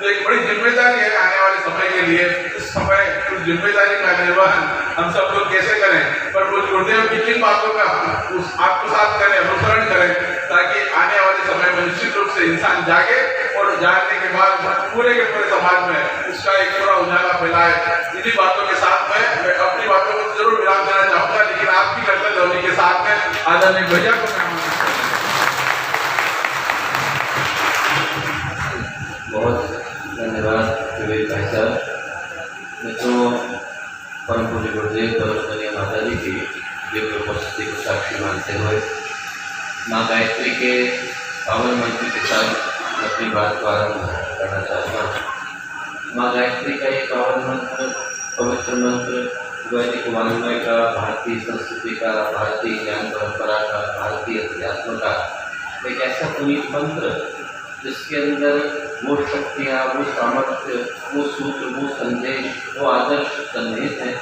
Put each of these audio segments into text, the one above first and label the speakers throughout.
Speaker 1: तो एक बड़ी जिम्मेदारी है आने वाले समय के लिए। इस समय उस जिम्मेदारी का निर्वहन हम सब लोग कैसे करें, पर वो गुरुदेव की किन बातों का आत्मसात करें, अनुसरण करें, ताकि आने वाले समय में निश्चित रूप से इंसान जागे और जागने के बाद पूरे के पूरे समाज में उसका एक पूरा उजाला फैलाए। इन्हीं बातों के साथ मैं अपनी बातों को जरूर विराम देना चाहूंगा, लेकिन आपकी कर्तव्य ध्वनि के साथ में आदरणीय भैया को
Speaker 2: बहुत धन्यवाद विवेक भाई साहब। मित्रों, परम पूज्य गुरुदेव परमपूज्य माता जी की दिव्य उपस्थिति को साक्षी मानते हुए माँ गायत्री के पावन मंत्र के साथ अपनी बात को आरंभ करना चाहता हूँ। माँ गायत्री का ये पावन मंत्र, पवित्र मंत्र, वैदिक वाङ्मय का, भारतीय संस्कृति का, भारतीय ज्ञान परंपरा का, भारतीय अध्यात्म का एक ऐसा पुनीत मंत्र जिसके अंदर वो शक्तियाँ, वो सामर्थ्य, वो सूत्र, वो संदेश, वो आदर्श सन्निहित हैं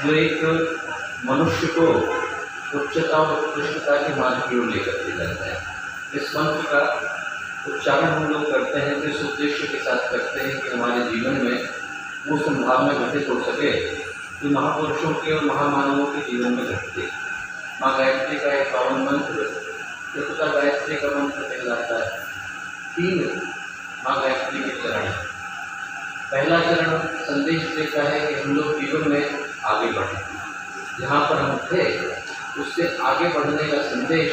Speaker 2: जो एक मनुष्य को उच्चता और उत्कृष्टता के मार्ग की ओर लेकर के जाता है। इस मंत्र का उच्चारण हम लोग करते हैं तो इस उद्देश्य के साथ करते हैं कि हमारे जीवन में वो संभावना घटित हो सके कि महापुरुषों के और महामानवों के जीवन में घटते। माँ गायत्री का एक पावन मंत्र कृपा गायत्री का मंत्र कहलाता है। 3 माँ गायत्री के चरण। पहला चरण संदेश देता है कि हम लोग जीवन में आगे बढ़ें, जहाँ पर हम थे उससे आगे बढ़ने का संदेश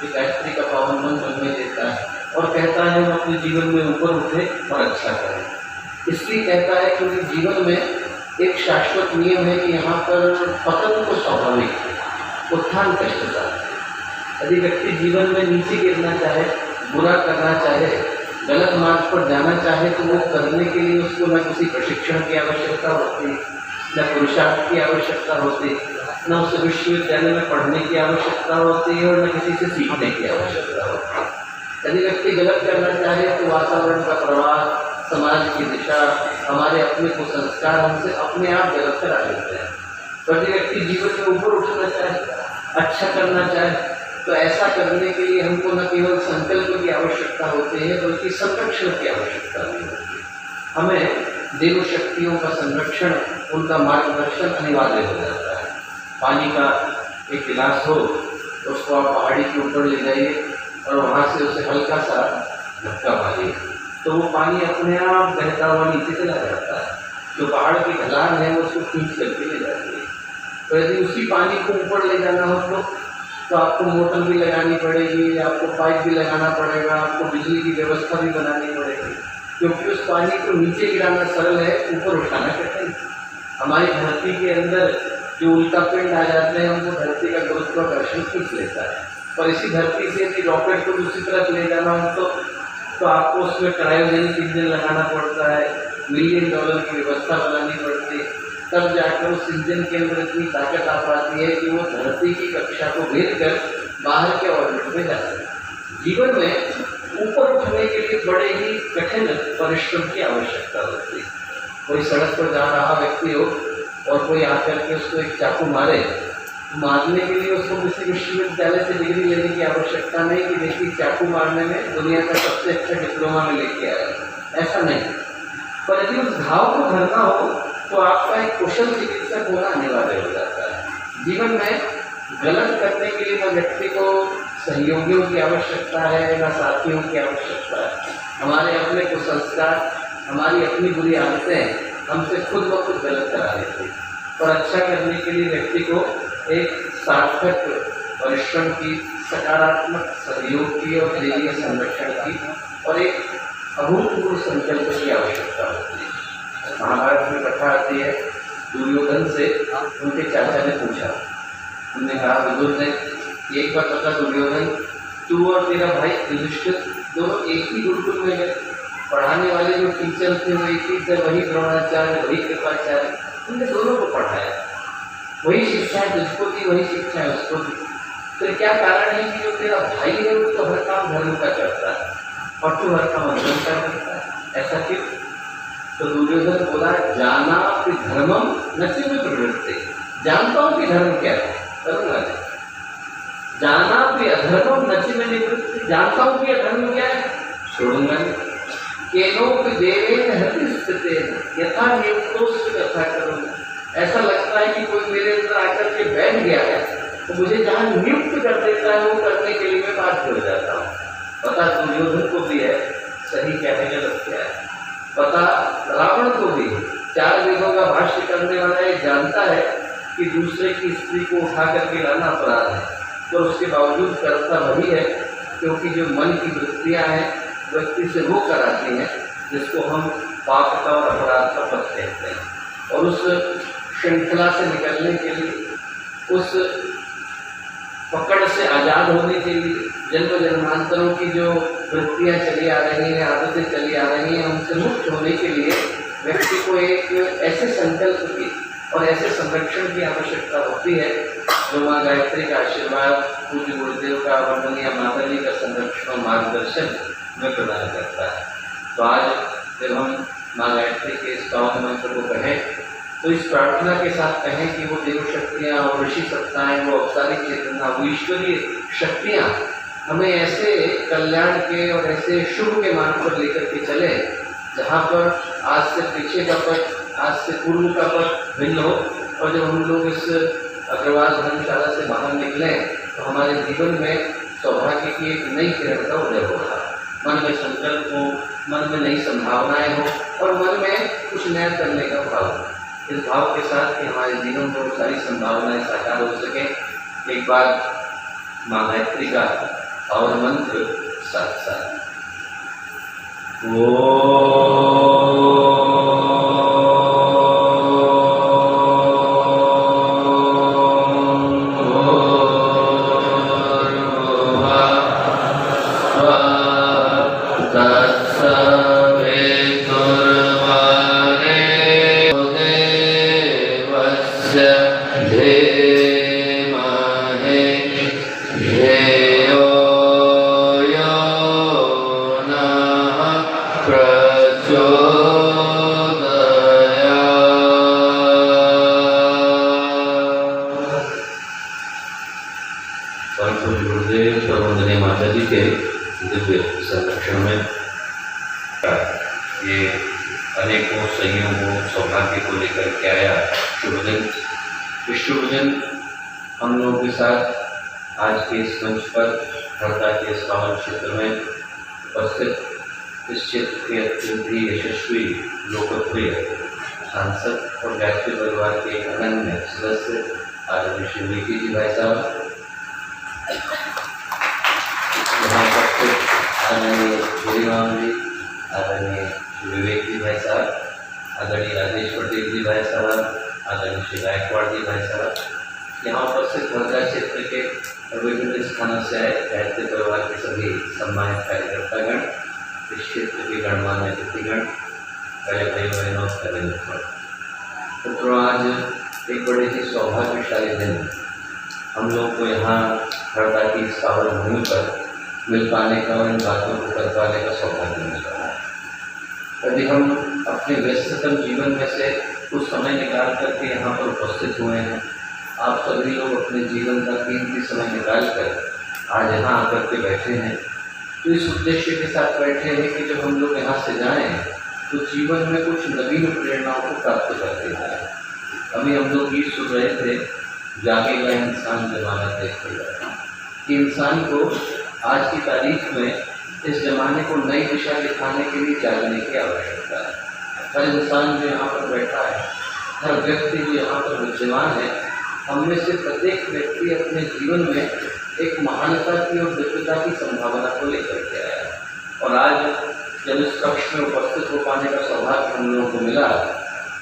Speaker 2: ये गायत्री का पावन मंत्र हमें देता है और कहता है हम अपने जीवन में ऊपर उठे और अच्छा करें। इसलिए कहता है क्योंकि जीवन में एक शाश्वत नियम है कि यहाँ पर पतन तो स्वाभाविक है, उत्थान कष्टदायक है। यदि व्यक्ति जीवन में नीचे गिरना चाहे, बुरा करना चाहे, गलत मार्ग पर जाना चाहे तो वो करने के लिए उसको न किसी प्रशिक्षण की आवश्यकता होती, न पुरुषार्थ की आवश्यकता होती, न उसे विश्वविद्यालय में पढ़ने की आवश्यकता होती है और न किसी से सीखने की आवश्यकता होती है। यदि व्यक्ति गलत करना चाहे तो वातावरण का प्रवाह, समाज की दिशा, हमारे अपने कुसंस्कार हमसे अपने आप गलत करा देते हैं। तो यदि व्यक्ति जीवन में ऊपर उठना चाहे, अच्छा करना चाहे तो ऐसा करने के लिए हमको न केवल संकल्प की आवश्यकता होती है बल्कि संरक्षण की आवश्यकता भी होती है। हमें देव शक्तियों का संरक्षण, उनका मार्गदर्शन अनिवार्य हो जाता है। पानी का एक गिलास हो तो उसको आप पहाड़ी के ऊपर ले जाइए और वहाँ से उसे हल्का सा धक्का मारिए तो वो पानी अपने आप बहता हुआ नीचे चला जाता है। जो पहाड़ की ढलान है वो उसको खींच करके ले जाती है। तो यदि उसी पानी को ऊपर ले जाना हो तो आपको मोटर भी लगानी पड़ेगी, आपको पाइप भी लगाना पड़ेगा, आपको बिजली की व्यवस्था भी बनानी पड़ेगी, क्योंकि उस पानी को नीचे गिराना सरल है, ऊपर उठाना कठिन। हमारी धरती के अंदर जो उल्का पिंड आ जाते हैं उनको धरती का गुरुत्वाकर्षण खींच लेता है, और इसी धरती से यदि रॉकेट को दूसरी तरफ ले जाना हो तो आपको उसमें क्रायोजेनिक इंजन लगाना पड़ता है, $1 मिलियन की व्यवस्था बनानी पड़ती है, तब जाकर उस इंजन के अंदर इतनी ताकत आ पाती है कि वो धरती की कक्षा को भेद कर बाहर के ऑर्बिट में जाता है। जीवन में ऊपर उठने के लिए बड़े ही कठिन परिश्रम की आवश्यकता होती है। कोई सड़क पर जा रहा व्यक्ति हो और कोई आकर के उसको एक चाकू मारे, मारने के लिए उसको किसी विश्वविद्यालय से डिग्री लेने की आवश्यकता नहीं कि देखिए चाकू मारने में दुनिया का सबसे अच्छा डिप्लोमा में लेके आया, ऐसा नहीं। पर यदि उस घाव को भरना हो तो आपका एक कुशल चिकित्सक होना अनिवार्य हो जाता है। जीवन में गलत करने के लिए न व्यक्ति को सहयोगियों की आवश्यकता है, न साथियों की आवश्यकता है। हमारे अपने कुसंस्कार, हमारी अपनी बुरी आदतें हमसे खुद ब खुद गलत करा देती हैं। और अच्छा करने के लिए व्यक्ति को एक सार्थक परिश्रम की, सकारात्मक सहयोग की और दैवीय संरक्षण की और एक अभूतपूर्व संकल्प की आवश्यकता होती है। महाभारत में कथा आती है, दुर्योधन से उनके चाचा ने पूछा, उन्होंने कहा विदुर ने, एक बार बता दुर्योधन, तू और तेरा भाई युधिष्ठिर दोनों एक ही गुरुकुल में गए, पढ़ाने वाले जो टीचर थे वो एक ही थे, वही द्रोणाचार्य, वही कृपाचार्य, उनने दोनों को पढ़ाया, वही शिक्षा जिसको थी वही शिक्षा उसको थी। तो क्या कारण है कि जो तेरा भाई है वो तो हर काम धर्म का करता है और तू हर काम अधर्म का करता है, ऐसा क्यों? तो दुर्योधन बोला, जाना कि धर्मम नचि में प्रवृत्ति, जानता हूँ कि धर्म क्या है, करूँगा नहीं। जाना कि अधर्मम नचि में निवृत्ति, जानता हूँ कि अधर्म क्या है, छोड़ूंगा नहीं। केनोक देवेन हृदयस्थितेन यथा नियुक्तोस्त कथा करूं। ऐसा लगता है कि कोई मेरे अंदर आकर के बैठ गया है, तो मुझे जहाँ नियुक्त कर देता है वो करने के लिए मैं बाध्य हो जाता हूँ। पता दुर्योधन को भी है सही क्या है गलत क्या है, पता रावण को भी, 4 वेदों का भाष्य करने वाला ये जानता है कि दूसरे की स्त्री को उठा करके लाना अपराध है, पर उसके बावजूद करता वही है, क्योंकि जो मन की वृत्तियाँ हैं व्यक्ति से वो कराती हैं जिसको हम पाप का और अपराध का पथ कहते हैं। और उस श्रृंखला से निकलने के लिए, उस पकड़ से आज़ाद होने के लिए, जन्म जन्मांतरों की जो वृत्तियाँ चली आ रही हैं, आदतें चली आ रही हैं, उनसे मुक्त होने के लिए व्यक्ति को एक ऐसे संकल्प की और ऐसे संरक्षण की आवश्यकता होती है जो माँ गायत्री का आशीर्वाद, पूज्य गुरुदेव का, वंदनीय माता जी का संरक्षण और मार्गदर्शन में प्रदान करता है। तो आज जब हम माँ गायत्री के इस पावन मंत्र को कहें तो इस प्रार्थना के साथ कहें कि वो देव शक्तियाँ और ऋषि सत्ताएँ, वो औपचारिक चेतना, वो ईश्वरीय शक्तियाँ हमें ऐसे कल्याण के और ऐसे शुभ के मार्ग पर लेकर के चले जहाँ पर आज से पीछे का पथ, आज से पूर्व का पथ भिन्न हो। और जब हम लोग इस अग्रवाल धर्मशाला से बाहर निकलें तो हमारे जीवन में सौभाग्य की एक नई किरण का उदय होगा। मन में संकल्प हो, मन में नई संभावनाएं हो और मन में कुछ नया करने का भाव हो। इस भाव के साथ कि हमारे जीवन में वो सारी संभावनाएं साकार हो सके, एक बार माँ गायत्री का पावन मंत्र साथ साथ माता जी के दिव्य संरक्षण में ये अनेकों संयोगों सौभाग्य को लेकर के आया शुभ दिन। इस शुभ दिन हम लोगों के साथ आज के इस मंच पर हरदा के इस पावन क्षेत्र में उपस्थित इस क्षेत्र के अत्यंत ही यशस्वी लोकप्रिय सांसद और गायत्री परिवार के एक अनन्य सदस्य आदरणीय श्री विकी जी भाई साहब, यहाँ उपस्थित आदरणीय गिरिराम जी, आदरणीय श्री विवेक जी भाई साहब, आदरणीय राजेश पटेल जी भाई साहब, आदरणीय श्री गायकवाड़ जी भाई साहब, यहाँ उपस्थित हरदा क्षेत्र के और विभिन्न स्थानों से आए गायत्री परिवार के सभी सम्मानित कार्यकर्तागण, इस क्षेत्र के गणमान्य अतिथिगण, प्यारे भाई बहनों, प्यारे मित्रों, आज एक बड़े ही सौभाग्यशाली दिन हम लोगों को यहाँ हरदा की इस पावन भूमि पर मिल पाने का और इन बातों को कर पाने का सौभाग्य मिल रहा है। यदि हम अपने व्यस्ततम जीवन में से कुछ समय निकाल करके यहाँ पर उपस्थित हुए हैं, आप सभी लोग अपने जीवन का कीमती समय निकाल कर आज यहाँ आकर के बैठे हैं, तो इस उद्देश्य के साथ बैठे हैं कि जब हम लोग यहाँ से जाएं तो जीवन में कुछ नवीन प्रेरणाओं को प्राप्त करते जाएं। अभी हम लोग ये सुन रहे थे, जागेगा इंसान जमाना देखेगा, कि इंसान को आज की तारीख में इस जमाने को नई दिशा दिखाने के लिए जागने की आवश्यकता है। हर इंसान जो यहाँ पर बैठा है, हर व्यक्ति जो यहाँ पर विद्यमान है, हम में से प्रत्येक व्यक्ति अपने जीवन में एक महानता की और दिव्यता की संभावना को लेकर के आया है। और आज जब इस कक्ष में उपस्थित हो पाने का सौभाग्य हम लोगों को मिला,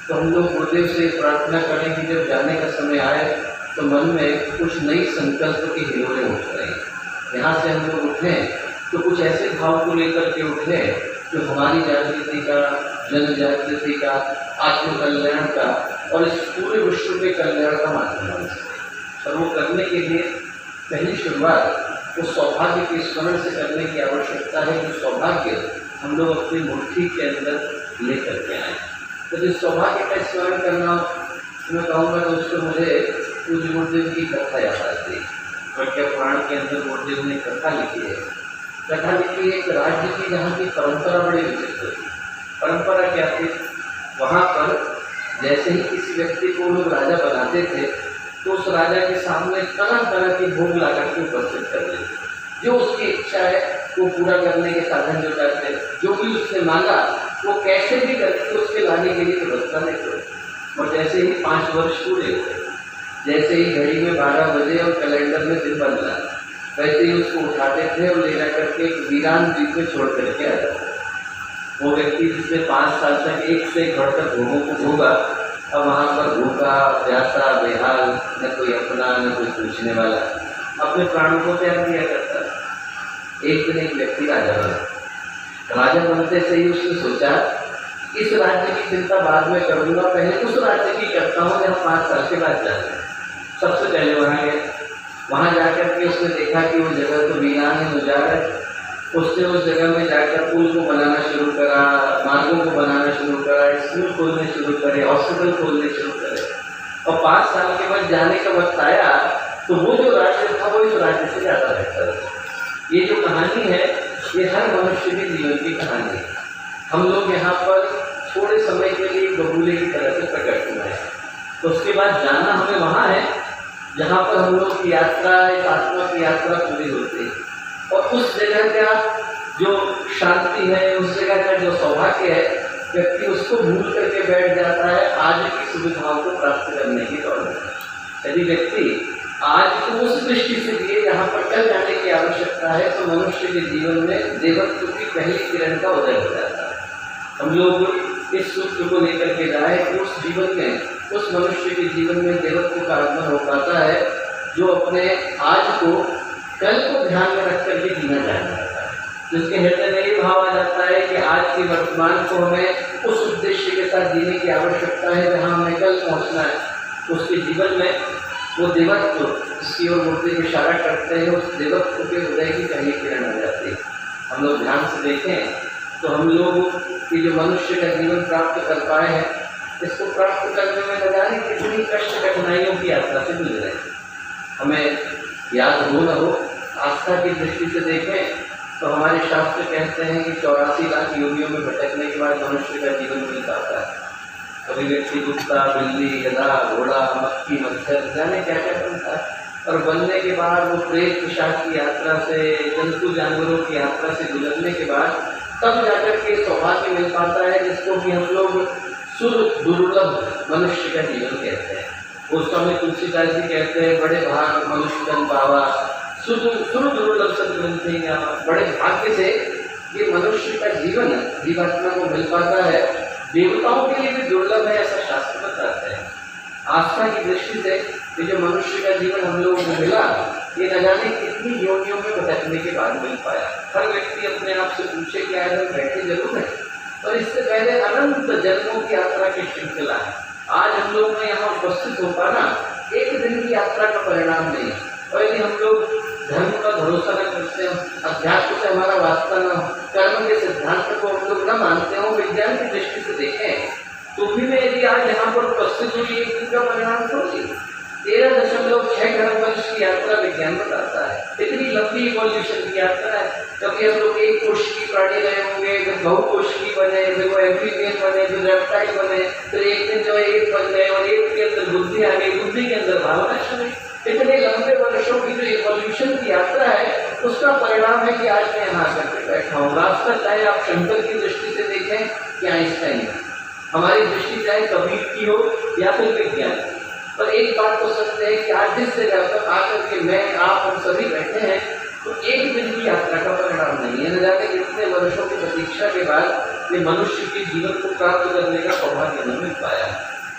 Speaker 2: तो हम लोग गुरुदेव से प्रार्थना करें कि जब जाने का समय आए तो मन में कुछ नई संकल्प की हिलोरें उठ रही हैं। यहाँ से हम लोग उठें तो कुछ ऐसे भाव को लेकर के उठें जो हमारी जागृति का, जन जागृति का, आत्मकल्याण का और इस पूरे विश्व के कल्याण का माध्यम बन सके। और वो करने के लिए पहली शुरुआत उस सौभाग्य के स्मरण से करने की आवश्यकता है जो सौभाग्य हम लोग अपनी मुट्ठी के अंदर ले करके आए। तो जिस सौभाग्य का स्मरण करना मैं कहूँगा तो उसको मुझे पूज्य गुरुदेव की कथा याद आती है। प्रज्ञा पुराण के अंदर गुरुदेव ने कथा लिखी है कथा लिखी एक राज्य की जहाँ की परंपरा बड़ी विचित्र थी। परंपरा क्या थी? वहाँ पर जैसे ही किसी व्यक्ति को लोग राजा बनाते थे तो उस राजा के सामने तरह तरह के भोग ला करके उपस्थित कर देते, जो उसकी इच्छा है वो पूरा करने के साधन जुटाते, जो भी उसने मांगा वो कैसे भी करके उसके लाने के लिए व्यवस्था नहीं करो। और जैसे ही 5 वर्ष पूरे हुए, जैसे ही घड़ी में 12 बजे और कैलेंडर में दिन बदला, वैसे ही उसको उठाते थे और ले जा करके एक वीरान द्वीप में छोड़ करके आ जाते। वो व्यक्ति जिसने 5 साल तक एक से एक बढ़कर भोगों को भोगा, अब वहाँ पर भूखा प्यासा बेहाल, न कोई अपना न कोई पूछने वाला, अपने प्राणों को त्याग दिया करता। एक दिन एक व्यक्ति राजा बना। राजा बनते से ही उसने सोचा इस राज्य की चिंता बाद में करूँगा, पहले उस राज्य की करता हूँ जहाँ 5 साल के बाद जाना है। सबसे पहले वहाँ गया। वहाँ जाकर के उसने देखा कि वो जगह तो वीरान है, उजाड़ है। उसने उस जगह में जाकर पुल को बनाना शुरू करा, मार्गों को बनाना शुरू करा, स्कूल खोलने शुरू करे, हॉस्पिटल खोलने शुरू करे। और 5 साल के बाद जाने का वक्त आया तो वो जो राज्य था वो इस राज्य से ज़्यादा बेहतर था। ये जो कहानी है ये हर मनुष्य के जीवन की कहानी है। हम लोग यहाँ पर थोड़े समय के लिए बबूले की तरह से प्रकट हुए हैं, तो उसके बाद जाना हमें वहाँ है जहाँ पर हम लोग की यात्रा, एक आत्मा की यात्रा पूरी होती है। और उस जगह का जो शांति है, उस जगह का जो सौभाग्य है, व्यक्ति उसको भूल करके बैठ जाता है आज की सुविधाओं को प्राप्त करने की दौड़ में। यदि व्यक्ति आज को उस दृष्टि से दिए जहाँ पर कल जाने की आवश्यकता है, तो मनुष्य के जीवन में देवत्व की पहली किरण का उदय हो जाता है। हम लोग इस सूत्र को लेकर के जाए कि उस जीवन में, उस मनुष्य के जीवन में देवत्व का आगमन हो पाता है जो अपने आज को कल को ध्यान में रख करके जीना चाहता है, जिसके हृदय में ये भाव आ जाता है कि आज के वर्तमान को हमें उस उद्देश्य के साथ जीने की आवश्यकता है जहाँ हमें कल पहुँचना है। उसके जीवन में वो देवत्व जिसकी ओर मूर्ति को इशारा करते हैं, उस देवत्व के उदय की पहली किरण आ जाती है। हम लोग ध्यान से देखें तो हम लोग की जो मनुष्य का जीवन प्राप्त कर पाए हैं, इसको प्राप्त करने में न जाने कितनी कष्ट कठिनाइयों की यात्रा से गुजरे। हमें याद हो न हो, आस्था की दृष्टि से देखें तो हमारे शास्त्र कहते हैं कि 84 लाख योनियों में भटकने के बाद मनुष्य का जीवन मिल पाता है। कभी व्यक्ति कुत्ता, बिल्ली, गधा, घोड़ा, मक्खी, मच्छर, जाने क्या क्या बनता है, और बनने के बाद वो प्रेत पिशाच की यात्रा से, जंतु जानवरों की यात्रा से गुजरने के बाद तब जाकर के सौभाग्य मिल पाता है, जिसको कि हम लोग सुर दुर्लभ मनुष्य का जीवन कहते हैं। उस समय तुलसीदास जी कहते हैं, बड़े भाग मनुष्य तन पावा, सुर दुर्लभ सदग्रंथि गावा। बड़े भाग्य से ये मनुष्य का जीवन जीवात्मा को मिल पाता है। देवताओं के लिए भी दुर्लभ है, ऐसा शास्त्र बताते हैं। आस्था की दृष्टि से ये जो मनुष्य का जीवन हम लोगों को मिला, ये न जाने कितनी योनियों में भटकने के बाद मिल पाया। हर व्यक्ति अपने आप से पूछे कि आज हम बैठे जरूर है, पर इससे पहले अनंत जन्मों की यात्रा की श्रृंखला है। आज हम लोग में यहाँ उपस्थित हो पाना एक दिन की यात्रा का परिणाम नहीं है। और यदि हम लोग धर्म का भरोसा न करते हो, अध्यात्म से हमारा वास्ता न हो, कर्म के सिद्धांत को हम लोग न मानते हो, विज्ञान की दृष्टि से देखें तो भी मैं यदि आज यहाँ पर उपस्थित हुई एक दिन का परिणाम थोड़ी। 13.6 खरब वर्ष की यात्रा विज्ञान बताता है। इतनी लंबी इवोल्यूशन की यात्रा है। कभी हम लोग एक कोशिकी प्राणी रहे होंगे, फिर बहुकोशिकी बने, फिर वो एम्फीबियन बने, फिर रेप्टाइल बने, फिर एक दिन जो है एप बन गए और एप के अंदर बुद्धि आ गई, बुद्धि के अंदर भावना चली। इतने लंबे वर्षों की जो इवोल्यूशन की यात्रा है, उसका परिणाम है कि आज मैं यहाँ आकर के बैठा हूँ। रास्ता चाहे आप शंकर की दृष्टि से देखें या आइंस्टाइन की, हमारी दृष्टि चाहे कबीर की हो या फिर विज्ञान की, पर एक बात तो सत्य है कि आज जिस जगह पर आकर के मैं, आप, हम सभी बैठे हैं, तो एक दिन की यात्रा का परिणाम नहीं है। न जाने कितने वर्षों की प्रतीक्षा के बाद ये मनुष्य के जीवन को प्राप्त करने का सौभाग्य नहीं मिल पाया।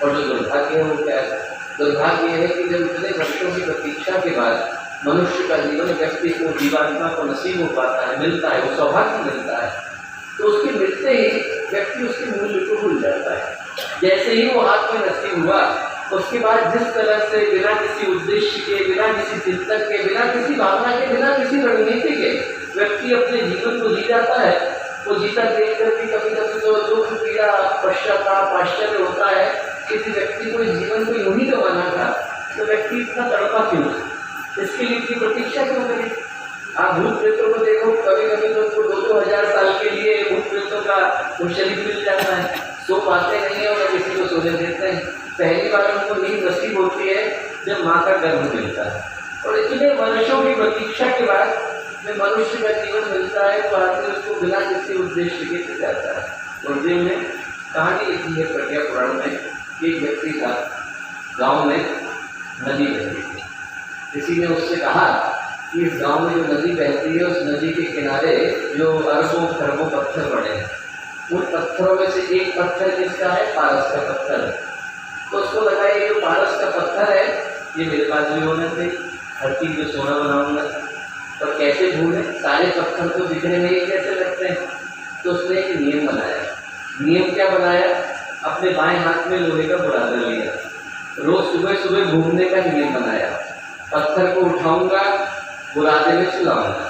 Speaker 2: और जो दुर्भाग्य है वो क्या है? दुर्भाग्य है कि जब इतने वर्षों की प्रतीक्षा के बाद मनुष्य का जीवन व्यक्ति को, जीवात्मा को नसीब हो पाता है, मिलता है, वो सौभाग्य मिलता है, तो उसके मिलते ही व्यक्ति उसके मूल्य को भूल जाता है। जैसे ही वो हाथ में नसीब हुआ, उसके बाद जिस तरह से बिना किसी उद्देश्य के, बिना किसी चिंतन के, बिना किसी भावना के, बिना किसी रणनीति के व्यक्ति अपने जीवन को जी जाता है, वो जीता देख करके कभी कभी तो दुख, पीड़ा, पश्चाताप, आश्चर्य होता है। किसी व्यक्ति को इस जीवन को यूं ही गंवाना था, तो व्यक्ति इतना तड़पा क्यों, इसके लिए इतनी प्रतीक्षा क्यों करी? आप भूत प्रेतों को देखो, कभी कभी तो उनको 2-2 हजार साल के लिए भूत प्रेतों का वो शरीर मिल जाता है, सो पाते नहीं है और किसी को सोने देते हैं। पहली बार उनको नींद नसीब होती है जब माँ का गर्भ मिलता है, और इतने वर्षों की प्रतीक्षा के बाद जब मनुष्य का जीवन मिलता है तो आदमी उसको बिना किसी उद्देश्य के पी जाता है। गुरुदेव ने कहानी लिखी है प्रज्ञा पुराण में, एक व्यक्ति था, गांव में नदी बहती थी। किसी ने उससे कहा कि इस गांव में जो नदी बहती है उस नदी के किनारे जो अरबों खरबों पत्थर पड़े हैं, उन पत्थरों में से एक पत्थर जिसका है पारस का पत्थर है। तो उसको लगा ये जो पारस का पत्थर है ये मेरे पास भी होना चाहिए, हर चीज में सोना बनाऊंगा। पर कैसे ढूंढे, सारे पत्थर तो दिखने में ही कैसे लगते हैं। तो उसने एक नियम बनाया। नियम क्या बनाया, अपने बाएं हाथ में लोहे का बुरादा लिया, रोज सुबह सुबह घूमने का नियम बनाया। पत्थर को उठाऊंगा, बुरादे में चलाऊंगा,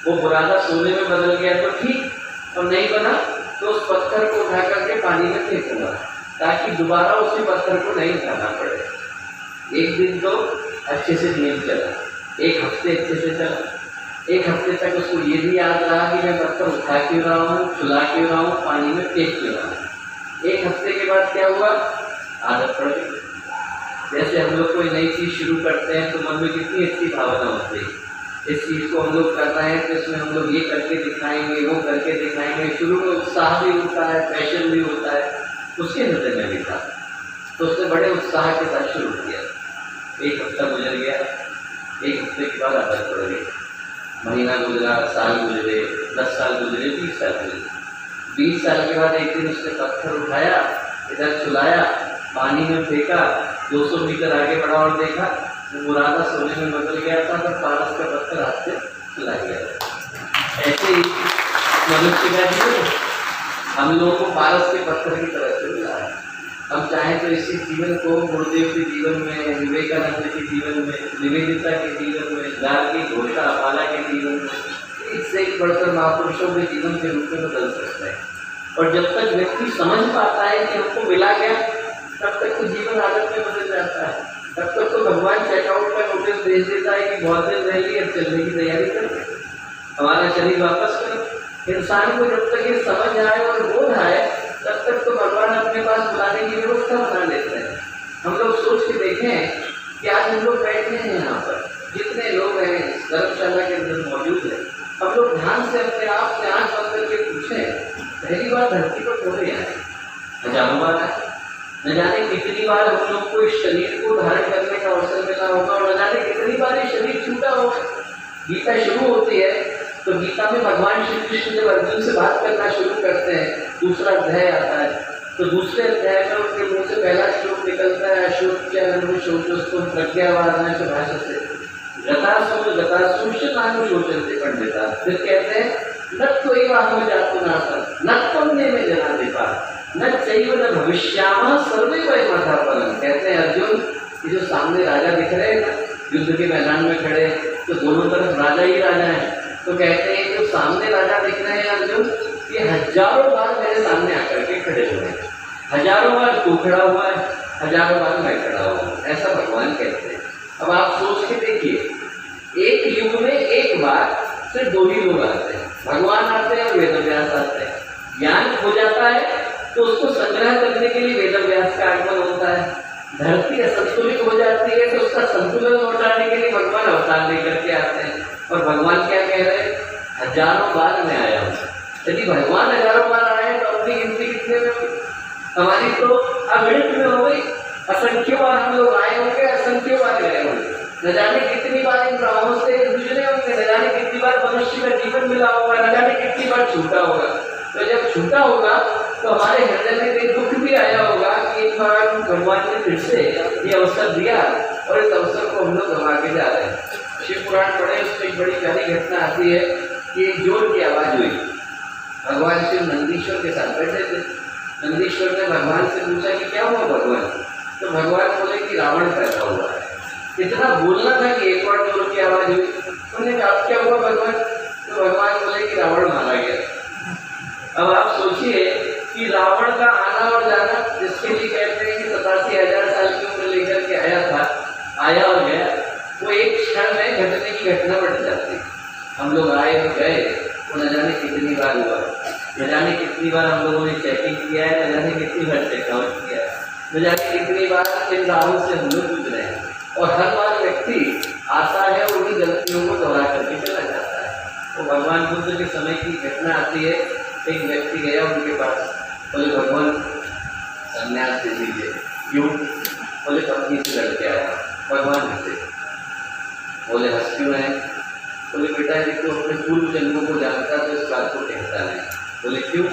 Speaker 2: वो बुरादा सोने में बदल गया तो ठीक, और नहीं बना तो उस पत्थर को उठा करके पानी में फेंकूंगा ताकि दोबारा उसी पत्थर को नहीं उठाना पड़े। एक दिन तो अच्छे से नियम चला, एक हफ्ते अच्छे से चला, एक हफ्ते तक उसको ये भी याद रहा कि मैं पत्थर उठा क्यों रहा हूँ, चुला क्यों रहा हूँ, पानी में फेंक क्यों रहा हूँ। एक हफ्ते के बाद क्या हुआ, आदत पड़ गई। जैसे हम लोग कोई नई चीज़ शुरू करते हैं तो मन में कितनी अच्छी भावना होती है, इस चीज़ को हम लोग कर रहे हैं तो इसमें हम लोग ये करके दिखाएंगे, वो करके दिखाएंगे। शुरू में उत्साह भी होता है, पैशन भी होता है, उसके हृदय में भी था। तो उसने बड़े उत्साह के साथ शुरू किया। एक हफ्ता गुजर गया, एक हफ्ते के बाद आदत पड़ गई, महीना गुजरा, साल गुजरे, 10 साल गुजरे, 20 साल गुजरे। 20 साल के बाद एक दिन उसने पत्थर उठाया, इधर चुलाया, पानी में फेंका, 200 मीटर आगे बढ़ा और देखा वो बुरादा सोने में बदल गया था, तो पारस का पत्थर हाथ से चला गया। ऐसे ही मनुष्य का जीवन हम लोगों को पारस के पत्थर की तरह से मिला है। हम चाहें तो इसी जीवन को गुरुदेव के जीवन में, विवेकानंद के जीवन में, निवेदिता के जीवन में, गार्गी, घोषा, अपाला के जीवन में, इससे एक बढ़कर महापुरुषों के जीवन के रूप में बदल सकते हैं। और जब तक व्यक्ति समझ पाता है कि हमको मिला क्या, तब तक तो जीवन आदत में बदल जाता है। तब तक तो भगवान चेकआउट का नोटिस भेज देता है कि बहुत दिन रह ली, अब चलने की तैयारी करो, हमारा शरीर वापस करो। इंसान को जब तक ये समझ आए और बोध आए तब तक तो भगवान अपने पास बुलाने की व्यवस्था बना लेते हैं। हम लोग सोच के देखें कि आज हम लोग बैठे हैं यहाँ पर, जितने लोग हैं धर्मशाला के अंदर मौजूद हैं, हम लोग ध्यान से अपने आप से आँख बंद करके पूछें, पहली बार धरती पर कौन आए? हजारों बार आए। न जाने कितनी बार हम लोग को इस शरीर को धारण करने का अवसर मिला होगा, और न जाने कितनी बार ये शरीर छूटा होगा। गीता शुरू होती है तो गीता में भगवान श्री कृष्ण जब अर्जुन से बात करना शुरू करते हैं, दूसरा अध्याय आता है, तो दूसरे अध्याय में उनके मुंह से पहला श्लोक निकलता है, अशोचोस्तुम प्रज्ञावादांश भाषसे गतासुश्च नानुशोचन्ते पंडिता। फिर कहते हैं न त्वयैव अहं जातु नासं न त्वमेव में जनाधिपा न चैव न भविष्यामः सर्वे वयमतः परम्। कहते हैं अर्जुन, ये जो सामने राजा दिख रहे हैं ना, युद्ध के मैदान में खड़े, तो दोनों तरफ राजा ही राजा है। तो कहते हैं जो सामने राजा दिख रहे हैं अर्जुन, ये हजारों बार मेरे सामने आकर के खड़े हुए हैं, हजारों बार तू खड़ा हुआ है, हजारों बार मैं खड़ा हुआ हूँ, ऐसा भगवान कहते हैं। अब आप सोच के देखिए, एक युग में एक बार सिर्फ 2 ही लोग आते हैं, भगवान आते हैं और वेदव्यास आते हैं। ज्ञान हो जाता है तो उसको संग्रह करने के लिए वेदव्यास का आगमन होता है। धरती असंतुलित हो जाती है तो उसका संतुलन लौटाने के लिए भगवान अवतार लेकर के आते हैं। और भगवान क्या कह रहे हैं, हजारों बार मैं आया हूँ। यदि भगवान हजारों बार आए तो अपनी गिनती कितने में हुई? हमारी तो अगणित में हो गई। असंख्य बार हम लोग आए होंगे, असंख्य बार गए होंगे, न जाने कितनी बार इन राहों से गुजरे होंगे, न जाने कितनी बार मनुष्य का जीवन मिला होगा, न जाने कितनी बार छूटा होगा। तो जब छूटा होगा तो हमारे हृदय में एक दुख भी आया होगा कि एक बार भगवान ने फिर से ये अवसर दिया और इस अवसर को हम लोग गंवा के जा रहे हैं। शिव पुराण पढ़े, उसमें एक बड़ी प्यारी घटना आती है कि एक जोर की आवाज़ हुई। भगवान शिव नंदीश्वर के साथ बैठे थे। नंदीश्वर ने भगवान से पूछा कि क्या हुआ भगवान? तो भगवान बोले कि रावण पैदा हुआ है। इतना बोलना था कि एक बार जोर की आवाज़ हुई। उन्होंने कहा क्या हुआ भगवान? तो भगवान बोले कि रावण मारा गया। अब आप सोचिए कि रावण का आना और जाना, जिसके लिए कहते हैं कि 87,000 साल की उम्र लेकर के आया था, आया और गया, वो एक क्षण में घटने की घटना बढ़ जाती है। हम लोग आए और गए, वो न जाने कितनी बार हुआ, न जाने कितनी बार हम लोगों ने चेकिंग किया है, न जाने कितनी बार चेकआउट किया है, न जाने कितनी बार इन राहों से हम लोग गुजरे हैं। और हर बार व्यक्ति आता है और उन्हीं गलतियों को दोहरा करके चला जाता है। तो भगवान बुद्ध के समय की घटना आती है, एक व्यक्ति गया उनके पास, बोले भगवान संन्यास दे दीजिए। क्यों? बोले पत्नी से लड़के आया। भगवान से बोले हंस क्यों है? बोले बेटा यदि तो अपने पूर्व जन्मों को जानता तो इस बात को कहता नहीं। बोले क्यों?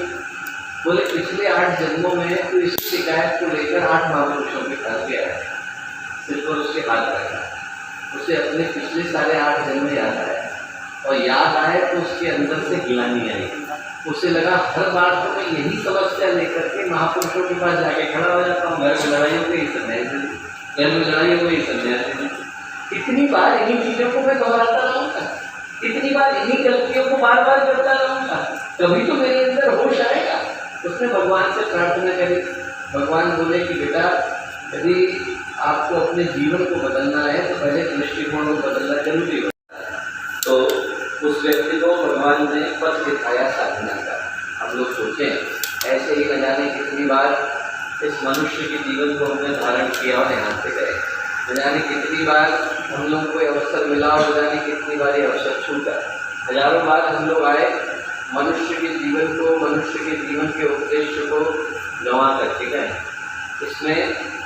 Speaker 2: बोले पिछले 8 जन्मों में तो इस शिकायत को लेकर 8 महापुरुषों के पास गया है, सिर पर उसके हाथ रखा, उसे अपने पिछले सारे 8 जन्म याद आए, और याद आए तो उसके अंदर से गिलानी आई। उसे लगा हर बार तो मैं यही समस्या लेकर के महापुरुषों के पास जाके खड़ा हो जाता हूँ, घर में लड़ाई हो गई संन्यास दे दी, घर में लड़ाई हो गई संन्यास दे दी। कितनी बार इन्हीं चीज़ों को मैं दोहराता रहूँगा, कितनी बार इन्हीं गलतियों को बार बार करता रहूँगा, कभी तो मेरे अंदर होश आएगा। उसने भगवान से प्रार्थना करी। भगवान बोले कि बेटा यदि आपको अपने जीवन को बदलना है तो पहले दृष्टिकोण को बदलना जरूरी होता है। तो उस व्यक्ति को भगवान ने पथ दिखाया साधना का। हम लोग सोचें ऐसे ही न जाने कितनी बार इस मनुष्य के जीवन को हमने धारण किया और यहाँ से गए, न जाने कितनी बार हम लोग को अवसर मिला और न जाने कितनी बार ये अवसर छूटा। हजारों बार हम लोग आए, मनुष्य के जीवन को, मनुष्य के जीवन के उद्देश्य को गंवा करके गए। इसमें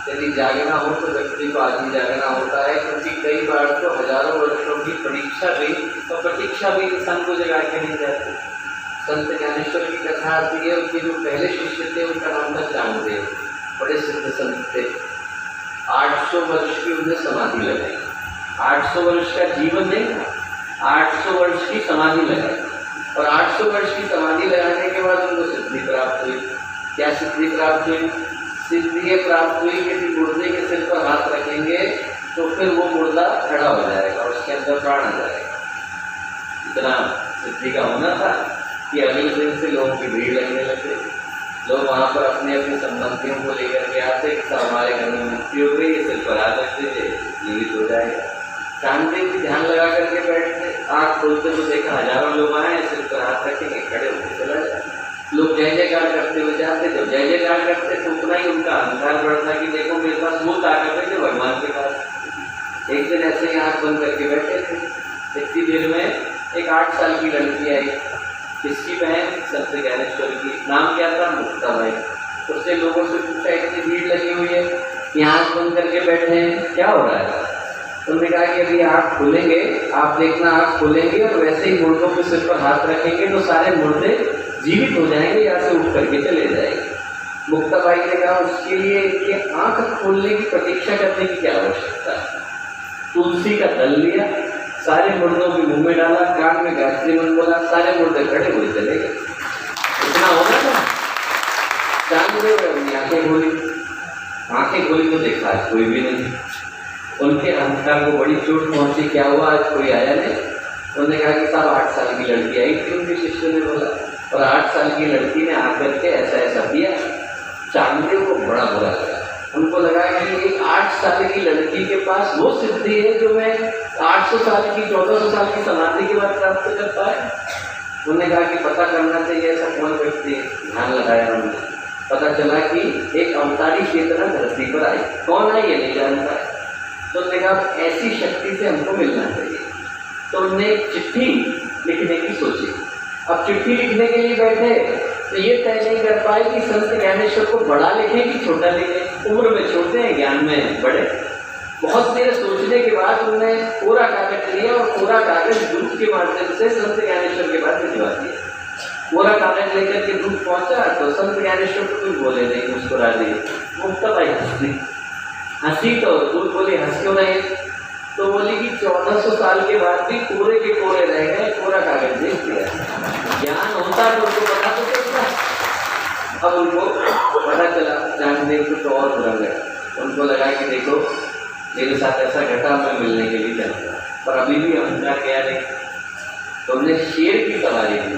Speaker 2: यदि जागना हो तो व्यक्ति को आज ही जागना होता है, क्योंकि कई बार तो हजारों वर्षों की प्रतीक्षा भी इंसान को जगा के नहीं जाती। संत ज्ञानेश्वर की कथा आती है, उनके जो पहले शिष्य थे उनका नाम था चांगदेव, बड़े सिद्ध संत थे। 800 वर्ष की उन्हें समाधि लगाई। 800 वर्ष का जीवन नहीं था, 800 वर्ष की समाधि लगाई, और 800 वर्ष की समाधि लगाने के बाद उनको सिद्धि प्राप्त हुई। क्या सिद्धि प्राप्त हुई? सिद्धि ये प्राप्त हुई कि मुर्दे के सिर पर हाथ रखेंगे तो फिर वो मुर्दा खड़ा हो जाएगा, उसके अंदर प्राण आ जाएगा। इतना सिद्धि का होना था कि अगले दिन से लोगों की भीड़ लगने लगे। लोग वहाँ पर अपने अपने संबंधियों को लेकर के आते कि साहब हमारे घर में मुक्ति हो गई, सिर पर हाथ रख दीजिए, जीवित हो जाएगा। चांददेव जी ध्यान लगा करके बैठते, आँख खोलते तो देखा हजारों लोग आए, सिर पर हाथ रखेंगे, खड़े होकर चला जाए। लोग जय जयकार करते हुए जाते, जब जय जयकार करते तो उतना ही उनका अहंकार बढ़ता कि देखो मेरे पास वो ताकत है जो भगवान के पास। एक दिन ऐसे ही आँख बंद करके बैठे थे, इतनी देर में एक 8 साल की लड़की आई, किसकी बहन? संत ज्ञानेश्वर की। नाम क्या था? मुक्ताबाई। उससे लोगों से पूछा इतनी भीड़ लगी हुई है, यहाँ आँख बंद करके बैठे हैं, क्या हो रहा है? उन्होंने कहा कि अभी आँख खोलेंगे, आप देखना आँख खोलेंगे और वैसे ही मुर्दों के सिर पर हाथ रखेंगे तो सारे मुर्दे जीवित हो जाएंगे, यहाँ से उठ करके चले जाएंगे। मुक्ताबाई ने कहा उसके लिए कि आँख खोलने की प्रतीक्षा करने की क्या आवश्यकता है। तुलसी का दल लिया, सारे मुर्दों के मुंह में डाला, कान में गायत्री मंत्र बोला, सारे मुर्दे खड़े हुए चले गए। इतना होगा ना। चांददेव अपनी आंखें खोली तो देखा कोई भी नहीं। उनके अहंकार को बड़ी चोट पहुंची, क्या हुआ आज कोई आया नहीं? उन्होंने कहा कि साहब 8 साल की लड़की आई थी, उनके शिष्य ने बोला, और 8 साल की लड़की ने आकर के ऐसा ऐसा किया। चांददेव को बड़ा बुरा लगा। उनको लगा कि एक 8 साल की लड़की के पास वो सिद्धि है जो मैं 800 साल की 1400 साल की समाधि के बाद प्राप्त कर पाए। उन्होंने कहा कि पता करना चाहिए ऐसा कौन व्यक्ति है। ध्यान लगाया उन्होंने, पता चला कि एक अवतारी चेतना धरती पर आई। कौन आई ये नहीं जानता है। तो उन्होंने कहा ऐसी शक्ति से हमको मिलना चाहिए। तो उन्होंने एक चिट्ठी लिखने की सोची। अब चिट्ठी लिखने के लिए बैठे तो ये तय नहीं कर पाए कि संत ज्ञानेश्वर को बड़ा लिखें कि छोटा लिखें। उम्र में छोटे हैं, ज्ञान में बड़े। बहुत देर सोचने के बाद उन्होंने कोरा कागज लिया और कोरा कागज दूत के माध्यम से संत ज्ञानेश्वर के पास भिजवा दिया। कोरा कागज लेकर के दूत पहुंचा तो संत ज्ञानेश्वर को कोई बोले नहीं, मुस्कुरा दी। मुक्ताबाई हंसी तो दूत बोली हंस क्यों नहीं? तो बोली कि 1400 साल के बाद भी कोरे के कोरे रह गए, कोरा कागज भेज दिया। ज्ञान होता तो उनको पता तो चलता। अब उनको पता चला, चांददेव को तो और बुरा लगा। उनको लगा कि देखो मेरे साथ ऐसा घटा, मैं मिलने के लिए चलूँगा, पर अभी भी अहंकार गया नहीं। तो हमने शेर की सवारी की,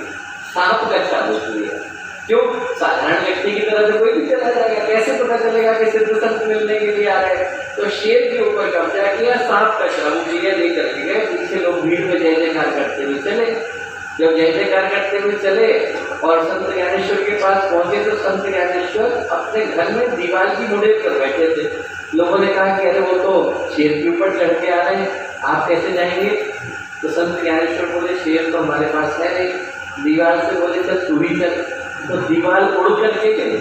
Speaker 2: सांप का चाबुक लिया। क्यों? साधारण व्यक्ति की तरह से कोई भी चला जाएगा, कैसे पता चलेगा कि सिद्ध संत मिलने के लिए आ रहे हैं?
Speaker 3: तो शेर के ऊपर कब्जा किया, सांप का चाबुक लिया, लेकर के गए। पीछे लोग भीड़ में जय जयकार करते हुए चले। जब जय जयकार करते हुए चले और संत ज्ञानेश्वर के पास पहुंचे तो संत ज्ञानेश्वर अपने घर में दीवार की मुड़ेद पर बैठे थे। लोगों ने कहा कि अरे वो तो शेर के ऊपर चढ़ के आ रहे हैं, आप कैसे जाएंगे? तो संत ज्ञानेश्वर बोले शेर तो हमारे पास है नहीं। दीवार से बोले चल तू ही चल। तो दीवार उड़ करके गई।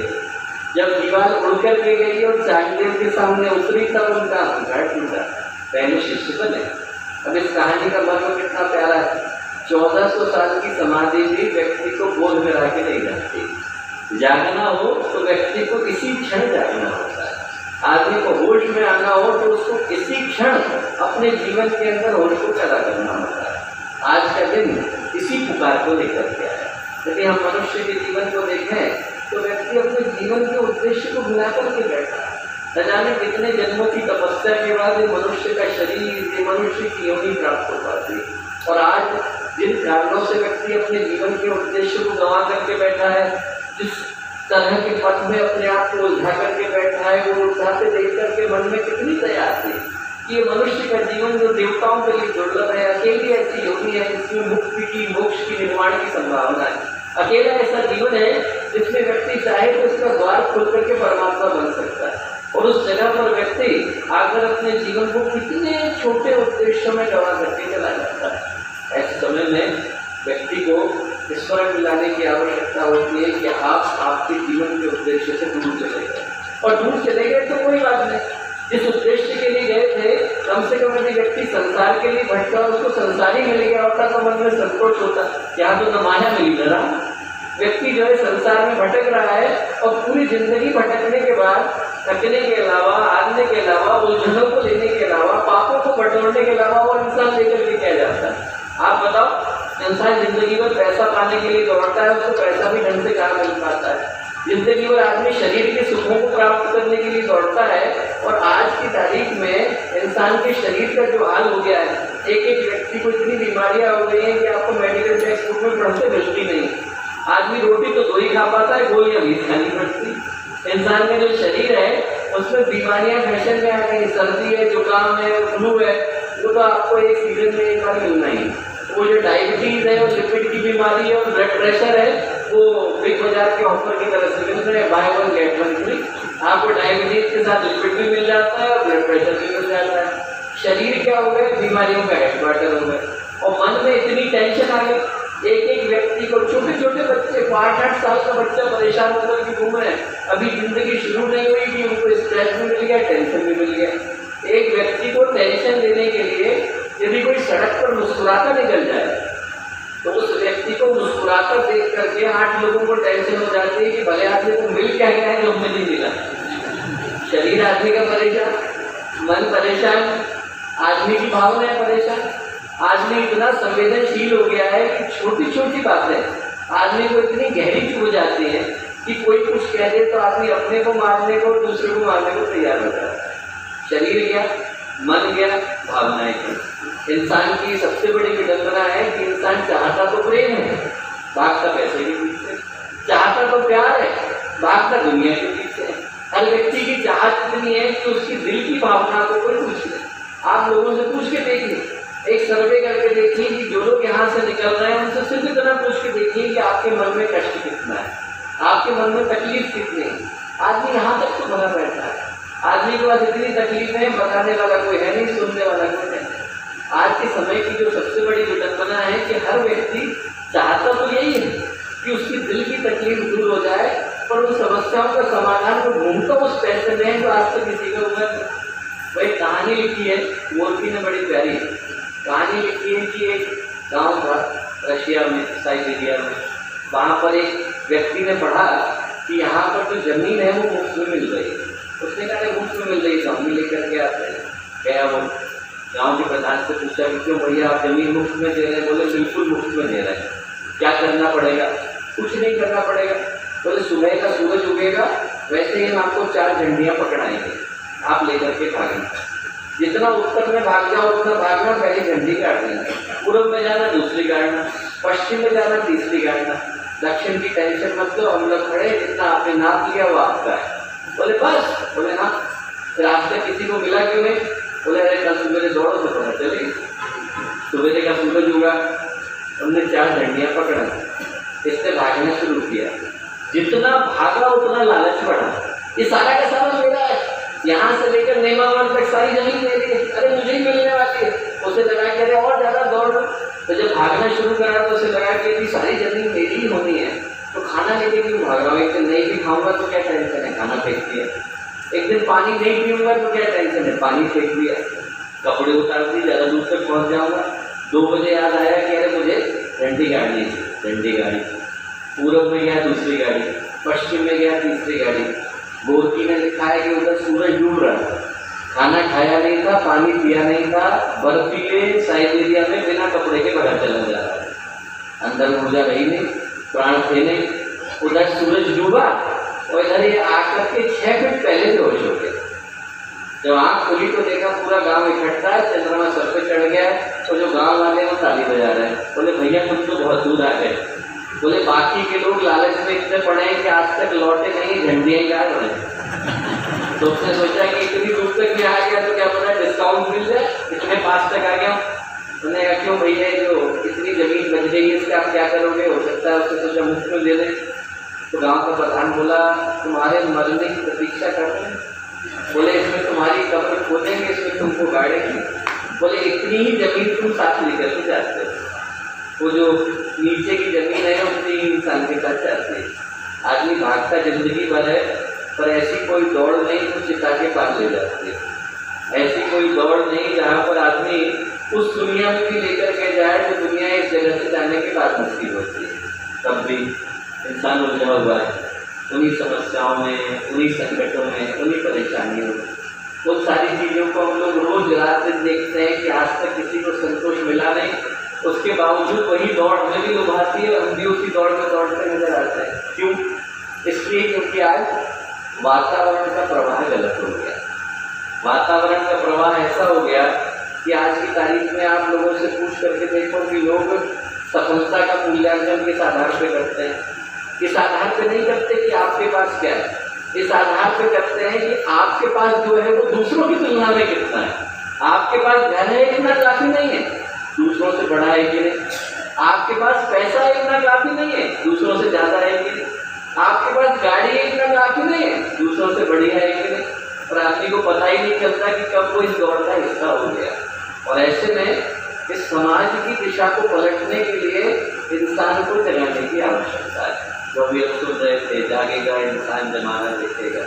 Speaker 3: जब दीवार उड़ करके गई और चांगदेव के सामने उतरी तब उनका अहंकार टूटा, पहले शिष्य बने। अब इस कहानी का मर्म कितना प्यारा है। 1400 साल की समाधि भी व्यक्ति को बोध में रह के नहीं जाती। जागना हो तो व्यक्ति को इसी क्षण जागना होता है। आदमी को होश में आना हो तो उसको इसी क्षण अपने जीवन के अंदर होश को पैदा करना होता है। आज का दिन इसी पुकार को लेकर के आया। यदि हम मनुष्य के जीवन को देखें तो व्यक्ति अपने जीवन के उद्देश्य को भुला करके बैठा है। न जाने कितने जन्मों की तपस्या के बाद ये मनुष्य का शरीर, ये मनुष्य की योनि प्राप्त हो पाती है। और आज जिन कारणों से व्यक्ति अपने जीवन के उद्देश्य को गंवा करके बैठा है, जिस तरह के पथ में अपने आप को उलझा करके बैठा है, वो उलझाते देख करके मन में कितनी दया आती है कि ये मनुष्य का जीवन जो देवताओं के लिए दुर्लभ है, अकेली ऐसी योनि है जिसमें मुक्ति की, मोक्ष की, निर्माण की संभावना है। अकेला ऐसा जीवन है जिसमें व्यक्ति चाहे तो उसका द्वार खोल करके परमात्मा बन सकता है। और उस जगह पर व्यक्ति आकर अपने जीवन को कितने छोटे उद्देश्यों में गंवा करके चला जाता है। ऐसे समय में व्यक्ति को स्मरण दिलाने की आवश्यकता होती है कि आप आपके जीवन के उद्देश्य से दूर चले गए। और दूर चले गए तो कोई बात नहीं, जिस उद्देश्य के लिए गए थे कम से कम यदि व्यक्ति संसार के लिए भटका, उसको संसार ही मिल गया होता तो मन में संतोष होता। यहाँ तो न माया मिली न राम। व्यक्ति जो है संसार में भटक रहा है और पूरी जिंदगी भटकने के बाद थकने के अलावा, हारने के अलावा, उलझनों को लेने के अलावा, पापों को बटोरने के अलावा और इंसान लेकर के क्या जाता है? आप बताओ, इंसान जिंदगी भर पैसा पाने के लिए दौड़ता है, उसको पैसा भी ढंग से कहाँ मिल पाता है? जिंदगी भर आदमी शरीर के सुखों को प्राप्त करने के लिए दौड़ता है और आज की तारीख में इंसान के शरीर का जो हाल हो गया है, एक एक व्यक्ति को इतनी बीमारियां हो गई हैं कि आपको मेडिकल टेक्स्ट बुक में पढ़ते मिलती नहीं। आदमी रोटी तो 2 ही खा पाता है, गोलियां भी खानी पड़ती। इंसान का जो शरीर है उसमें बीमारियां फैशन में आ गई। सर्दी है, जुकाम है, फ्लू है, वो तो आपको एक सीजन में एक बार मिलना ही। वो जो डायबिटीज है और लिपिड की बीमारी है और ब्लड प्रेशर है, वो बिग बाजार के ऑफर की तरह से मिल रहे हैं, बाय 1 गेट 1 फ्री। आपको डायबिटीज के साथ लिपिड भी मिल जाता है और ब्लड प्रेशर भी मिल जाता है। शरीर क्या हो गया? बीमारियों का हेडक्वार्टर हो गया। और मन में इतनी टेंशन आ गई, एक एक व्यक्ति को, छोटे छोटे बच्चे को, 8-8 साल का बच्चा परेशान होकर के घूम रहे हैं। अभी जिंदगी शुरू नहीं हुई कि उनको स्ट्रेस भी मिल गया, टेंशन भी मिल गया। एक व्यक्ति को टेंशन देने के लिए यदि कोई सड़क पर मुस्कुराकर निकल जाए तो उस व्यक्ति को मुस्कुराकर देख करके 8 लोगों को टेंशन हो जाती है कि भले आदमी को मिल क्या गया है जो हमें नहीं मिला। शरीर आदमी का परेशान, मन परेशान, आदमी की भावना परेशान। आदमी इतना संवेदनशील हो गया है कि छोटी छोटी बातें आदमी को इतनी गहरी चुभ जाती है कि कोई कुछ कह दे तो आदमी अपने को मारने को, दूसरे को मारने को तैयार हो जाता है। शरीर गया, मन गया, भावनाएं गई। इंसान की सबसे बड़ी विडंबना है कि इंसान चाहता तो प्रेम है, भागता पैसे के पीछे, चाहता तो प्यार है, भागता दुनिया के पीछे है। हर व्यक्ति की चाहत इतनी है कि उसकी दिल की भावना को कोई पूछ ले। आप लोगों से पूछ के देखिए, एक सर्वे करके देखिए कि जो लोग यहाँ से निकल रहे हैं उनसे सिर्फ इतना पूछ के देखिए कि आपके मन में कष्ट कितना है, आपके मन में तकलीफ कितनी है। आदमी यहाँ तक तो भरा बैठा है, आदमी के पास इतनी तकलीफ है, बताने वाला कोई है नहीं, सुनने वाला कोई नहीं। आज के समय की जो सबसे बड़ी विडंबना है कि हर व्यक्ति चाहता तो यही है कि उसकी दिल की तकलीफ दूर हो जाए, पर उन समस्याओं का समाधान को ढूंढता उस पैसे में है जो आज तक किसी का हुआ। वही कहानी लिखी है मूर्ति ने, बड़ी प्यारी कहानी लिखी है कि एक गांव था रशिया में, साइबेरिया में। वहाँ पर एक व्यक्ति ने पढ़ा कि यहाँ पर जो जमीन है वो मुफ्त में मिल रही है। उसने कहा मुफ्त में मिल रही है तो हम भी लेकर के आते हैं। गया वो गाँव के प्रधान से पूछा कि क्यों भैया आप जमीन मुफ्त में दे रहे हैं? बोले बिल्कुल मुफ्त में दे रहे हैं। क्या करना पड़ेगा? कुछ नहीं करना पड़ेगा। बोले सुबह का सूरज उगेगा वैसे ही हम आपको 4 झंडियाँ पकड़ाएंगे, आप लेकर के भागेंगे। जितना उत्तर में भाग जाओ उतना भागना, पहली झंडी काट देना, पूर्व में जाना दूसरी गाड़ना, पश्चिम में जाना तीसरी गाड़ना, दक्षिण की टेंशन मत लो, हम लोग खड़े, जितना आपने नाप लिया वो आपका है। बोले बस? बोले हाँ। फिर आज तक किसी को मिला क्यों नहीं? बोले अरे कल सुबह दौड़ो तो पता चलेगी। सुबह का सूरज उगा, उनने 4 झंडियाँ पकड़ा, इसने भागना शुरू किया। जितना भागा उतना लालच बढ़ा, ये सारा का सारा मेरा है, यहाँ से लेकर नेमावर तक सारी जमीन मेरी है, अरे मुझे ही मिलने वाली है। उसे लगा कि अरे और ज्यादा दौड़, तो जब भागना शुरू करा तो उसे लगा कि यदि सारी जमीन मेरी ही होनी है तो खाना लेके क्यों भाग रहा हूँ? एक दिन नहीं भी खाऊंगा तो क्या टेंशन है, खाना फेंक दिया। एक दिन पानी नहीं पीऊंगा तो क्या टेंशन है, पानी फेंक दिया। कपड़े उतार दिए, ज्यादा दूर तक पहुंच जाऊंगा। 2 बजे याद आया कि अरे मुझे झंडी गाड़ी है, झंडी गाड़ी। पूरब में गया दूसरी गाड़ी, पश्चिम में गया तीसरी गाड़ी। गोरकी ने लिखा है कि उधर सूरज डूब रहा था, खाना खाया नहीं था, पानी पिया नहीं था, बर्फीले साइबेरिया में बिना कपड़े के बाहर चला जा रहा है। अंदर ऊर्जा रही नहीं, प्राण थे नहीं। उधर सूरज डूबा और इधर ये आकर के 6 फीट पहले बेहोश हो गया। जब आँख खुली तो देखा पूरा गांव इकट्ठा है, चंद्रमा सर पे चढ़ गया है और जो गांव वाले वो ताली बजा रहे हैं। बोले भैया तुम तो बहुत दूर आ गए। बोले बाकी के लोग लालच में इतने पड़े हैं कि आज तक लौटे नहीं, झंडियाँ गाड़ रहे हैं। तो उसने सोचा कि इतनी दूर तक मैं आ गया तो क्या पता डिस्काउंट मिल जाए, इतने पास तक आ गया। उन्होंने कहा क्यों भैया, जो इतनी जमीन बच गई है इसका आप क्या करोगे? हो सकता है उससे सोचा मुफ्त में दे दें। तो गाँव का प्रधान बोला तुम्हारे मरने की प्रतीक्षा कर रहे हैं। बोले इसमें तुम्हारी कब्र खोदेंगे, इसमें तुमको गाड़ेंगे। बोले इतनी ही जमीन तुम साथ लेकर के जाते हो, वो जो नीचे की जमीन है उतनी इंसान के साथ जाते हैं। आदमी भागता जिंदगी भर है, पर ऐसी कोई दौड़ नहीं जो चिता के पास ले जाती है। ऐसी कोई दौड़ नहीं जहाँ पर आदमी उस दुनिया में भी लेकर के जाए जो दुनिया इस जगह से जाने के बाद नसीब होती है। तब भी इंसान उलझा हुआ है उन्हीं समस्याओं में, उन्हीं संकटों में, उन्हीं परेशानियों में। उन सारी चीज़ों को हम लोग रोज रात दिन देखते हैं कि आज तक किसी को संतोष मिला नहीं, उसके बावजूद वही दौड़ हमें भी लुभाती है, हम भी उसी दौड़ में दौड़ते नजर आते हैं। क्यों? इसलिए क्योंकि आज वातावरण का प्रवाह गलत हो गया। वातावरण का प्रवाह ऐसा हो गया कि आज की तारीख में आप लोगों से पूछ करके देखो कि लोग सफलता का मूल्यांकन किस आधार पर करते हैं। इस आधार पे नहीं करते कि आपके पास क्या है, इस आधार पे करते हैं कि आपके पास जो है वो दूसरों की तुलना में कितना है। आपके पास घर है इतना काफी नहीं है, दूसरों से बड़ा है कि नहीं। आपके पास पैसा है इतना काफी नहीं है, दूसरों से ज्यादा है कि नहीं। आपके पास गाड़ी है इतना काफी नहीं है, दूसरों से बढ़िया है कि नहीं। पर आदमी को पता ही नहीं चलता कि कब वो इस दौड़ का हिस्सा हो गया। और ऐसे में इस समाज की दिशा को पलटने के लिए इंसान को जगाने की आवश्यकता है। वो अभी हम सुन रहे थे, जागेगा इंसान जमाना देखेगा।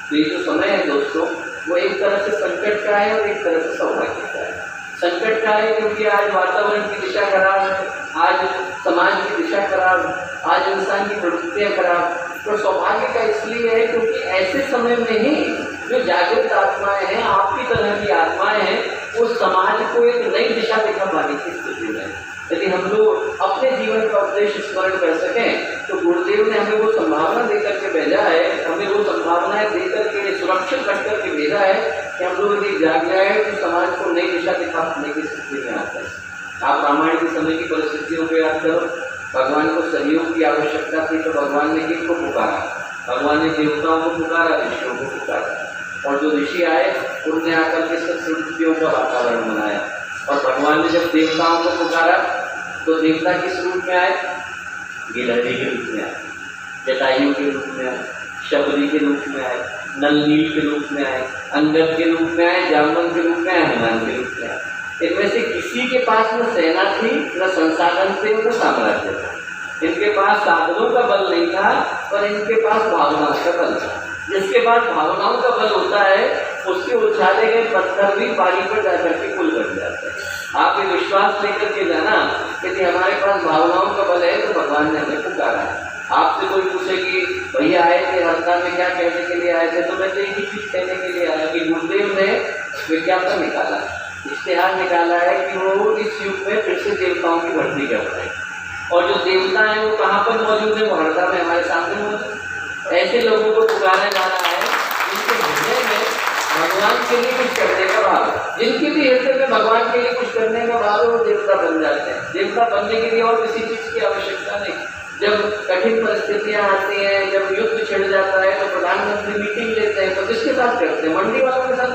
Speaker 3: तो ये जो समय है दोस्तों, वो एक तरह से संकट का है और एक तरह से सौभाग्य का है। संकट का है क्योंकि आज वातावरण की दिशा खराब है, आज समाज की दिशा खराब, आज इंसान की प्रवृत्तियाँ खराब। तो सौभाग्य का इसलिए है क्योंकि ऐसे समय में ही जो जागृत आत्माएं हैं, आपकी तरह की आत्माएं हैं, वो समाज को एक नई दिशा दिखा पाने की स्थिति में। यदि हम लोग अपने जीवन का उद्देश्य स्मरण कर सकें तो गुरुदेव ने हमें वो संभावना देकर के भेजा है, हमें वो संभावनाएं देकर के सुरक्षित रख करके भेजा है कि हम लोग यदि जाग जाए तो समाज को नई दिशा दिखाने की स्थिति में आते हैं। आप रामायण के समय की परिस्थितियों को याद करो। भगवान को सहयोग की आवश्यकता थी तो भगवान ने किसको पुकारा? भगवान ने देवताओं को पुकारा, ऋषियों को पुकारा। और जो ऋषि आए उनने आकर के सत्संगतियों का वातावरण बनाया। और भगवान ने जब देवताओं को पुकारा तो देवता किस रूप में आए? गिलहरी के रूप में आए, जटायु के रूप में आए, शबरी के रूप में आए, नलनील के रूप में आए, अंगद के रूप में आए, जामवंत के रूप में आए, हनुमान के रूप में आए। इनमें से किसी के पास न सेना थी, न संसाधन थे, न साम्राज्य था। इनके पास साधनों का बल नहीं था, पर इनके पास भावनाओं का बल था। जिसके पास भावनाओं का बल होता है उसके उछाले गए पत्थर भी पानी पर जाकर के पुल बन जाते हैं। आप ये विश्वास लेकर के जाना यदि हमारे पास भावनाओं का बल है तो भगवान ने हमें पुकारा है। आपसे कोई पूछे कि भैया आए थे हरदा में, क्या कहने के लिए आए थे? तो मैं तो एक ही चीज कहने के लिए आया कि गुरुदेव ने विज्ञापन निकाला, इश्तेहार निकाला है कि वो इस युग में फिर से देवताओं की भर्ती कर रहे हैं। और जो देवता है वो कहाँ पर मौजूद है? वो हरदा में हमारे सामने मौजूद। ऐसे लोगों को पुकारा जा रहा है जिनके हृदय में भगवान के लिए कुछ करने का भाव है, जिनके भी हृदय में भगवान के लिए कुछ करने का भाव है, वो देवता बन जाते हैं। देवता बनने के लिए और किसी चीज की आवश्यकता नहीं। जब कठिन परिस्थितियां आती हैं, जब युद्ध छिड़ जाता है तो प्रधानमंत्री मीटिंग लेते हैं, तो किसके साथ करते हैं? मंडी वालों के साथ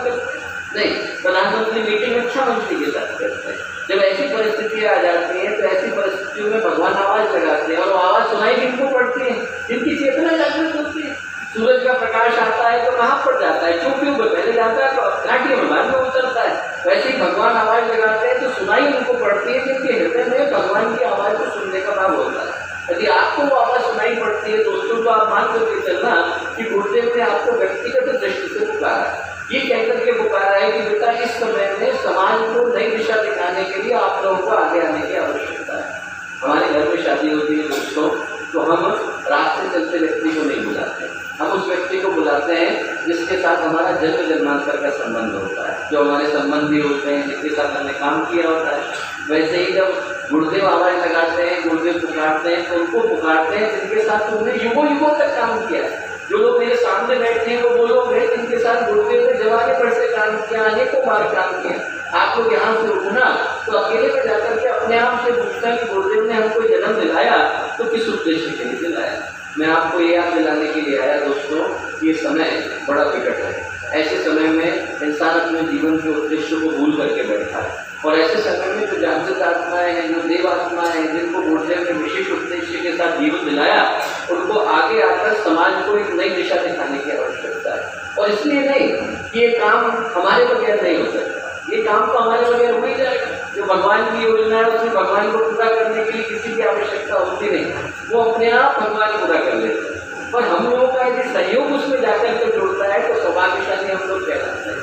Speaker 3: नहीं, प्रधानमंत्री मीटिंग रक्षा मंत्री के साथ करते हैं। जब ऐसी परिस्थितियां आ जाती हैं तो ऐसी परिस्थितियों में भगवान आवाज लगाते हैं और वो आवाज सुनाई जिनको पड़ती है, जिनकी चेतना जागृत होती है। सूरज का प्रकाश आता है तो कहाँ पर जाता है, चोटियों पर पहले जाता है तो घाटियों में बाद में उतरता है। वैसे ही भगवान आवाज लगाते हैं तो सुनाई उनको पड़ती है जिनके हृदय में भगवान की आवाज को सुनने का भाव होता है। यदि आपको वो आवाज सुनाई पड़ती है दोस्तों, तो आप मान करके चलना कि गुरुदेव ने आपको व्यक्तिगत दृष्टि से पुकारा, ये कहकर के पुकारा है कि बेटा इस समय में समाज को नई दिशा दिखाने के लिए आप लोगों को आगे आने की आवश्यकता है। हमारे घर में शादी होती है दोस्तों, तो हम रास्ते चलते व्यक्ति को नहीं बुलाते, हम उस व्यक्ति को बुलाते हैं जिसके साथ हमारा जन्म जन्मांतर का संबंध होता है, जो हमारे संबंधी होते हैं, जिसके साथ हमने काम किया होता है। वैसे ही जब गुरुदेव आवाज लगाते हैं, गुरुदेव पुकारते हैं, तो उनको पुकारते हैं जिनके साथ उन्होंने युगों युगों तक काम किया है। जो लोग मेरे सामने बैठे हैं वो लोग हैं जिनके साथ गुरुदेव ने जमाने भर से काम किया, अनेकों बार काम किया। आप लोग यहाँ से उठना तो अकेले में जाकर के अपने आप से पूछना कि गुरुदेव ने हमको जन्म दिलाया तो किस उद्देश्य के लिए दिलाया। मैं आपको ये याद दिलाने के लिए आया दोस्तों, ये समय बड़ा विकट है। ऐसे समय में इंसान अपने जीवन के उद्देश्य को भूल करके बैठा है, और ऐसे समय में जो जागृत आत्माएं हैं, जो देव आत्माएं हैं, जिनको गुरुदेव ने विशेष उद्देश्य के साथ जीवन दिलाया, उनको आगे आकर समाज को एक नई दिशा दिखाने की आवश्यकता है। और इसलिए नहीं कि ये काम हमारे बगैर नहीं हो सकता, ये काम तो हमारे बगैर हो ही जाएगा। जो भगवान की योजना है उसमें भगवान को पूरा करने के लिए किसी की आवश्यकता होती नहीं, वो अपने आप भगवान पूरा कर लेते हैं। पर हम लोगों का यदि सहयोग उसमें जाकर के जुड़ता है तो सौभाग्यशाली हम लोग कहलाते हैं।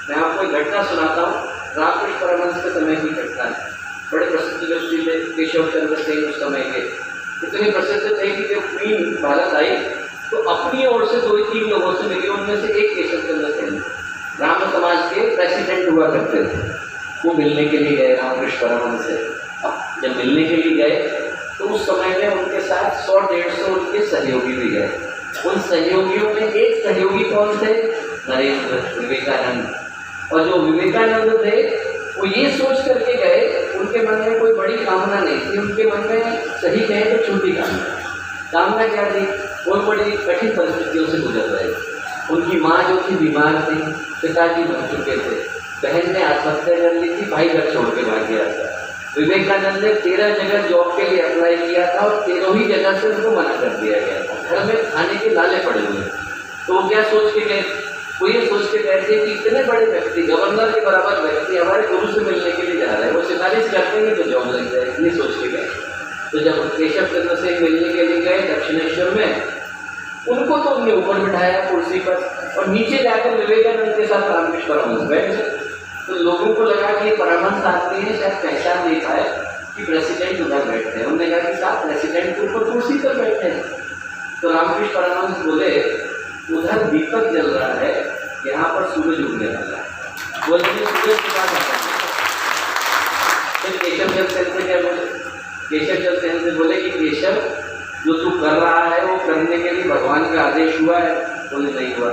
Speaker 3: मैं आपको एक घटना सुनाता हूँ, रामकृष्ण परमहंस के समय की घटना है। बड़े प्रसिद्ध व्यक्ति थे केशव चंद्र सेन उस समय के, इतनी प्रसिद्ध थे कि जब क्वीन भारत आई तो अपनी ओर से 2-3 लोगों से मिली, उनमें से एक केशव चंद्र सेन ब्राह्मण समाज के प्रेसिडेंट हुआ करते थे। वो मिलने के लिए गए रामकृष्ण परमहंस से। जब मिलने के लिए गए तो उस समय में उनके साथ 100-150 उनके सहयोगी भी गए। उन सहयोगियों में एक सहयोगी कौन थे? नरेंद्र, विवेकानंद। और जो विवेकानंद थे वो ये सोच करके गए, उनके मन में कोई बड़ी कामना नहीं थी, उनके मन में सही कहें तो छोटी कामना क्या थी? वो बड़ी कठिन परिस्थितियों से गुजर रहे। उनकी माँ जो थी बीमार थी, पिताजी मर चुके थे, बहन ने आत्महत्या कर ली थी, भाई घर छोड़ के भाग गया था। विवेकानंद ने 13 जगह जॉब के लिए अप्लाई किया था और 13 ही जगह से उनको मना कर दिया गया था। घर में खाने के लाले पड़े हुए। तो वो क्या सोच के गए? वो ये सोच के गए थे कि इतने बड़े व्यक्ति, गवर्नर के बराबर व्यक्ति हमारे गुरु से मिलने के लिए जा रहे हैं, वो सिफारिश कर देंगे तो जॉब लग जाए, इसलिए सोच के गए। तो जब केशव चंद्र से मिलने के लिए गए दक्षिणेश्वर में, उनको तो उनने ऊपर बिठाया कुर्सी पर और नीचे जाकर विवेकानंद के साथ रामकृष्ण परमहंस बैठे। तो लोगों को लगा कि ये परमहंस आदमी है, शायद पहचान नहीं पाए कि प्रेसिडेंट उधर बैठते हैं। उन्होंने कहा कि साहब प्रेसिडेंट के ऊपर कुर्सी पर बैठे हैं। तो रामकृष्ण परमहंस बोले उधर दीपक जल रहा है, यहाँ पर सूरज उगने वाला है। बोले सूरज के पास आता है। फिर केशव चंद्र सेन से क्या बोले? केशव चंद्र सेन से बोले कि केशव जो तू कर रहा है वो करने के लिए भगवान का आदेश हुआ है? बोले नहीं हुआ।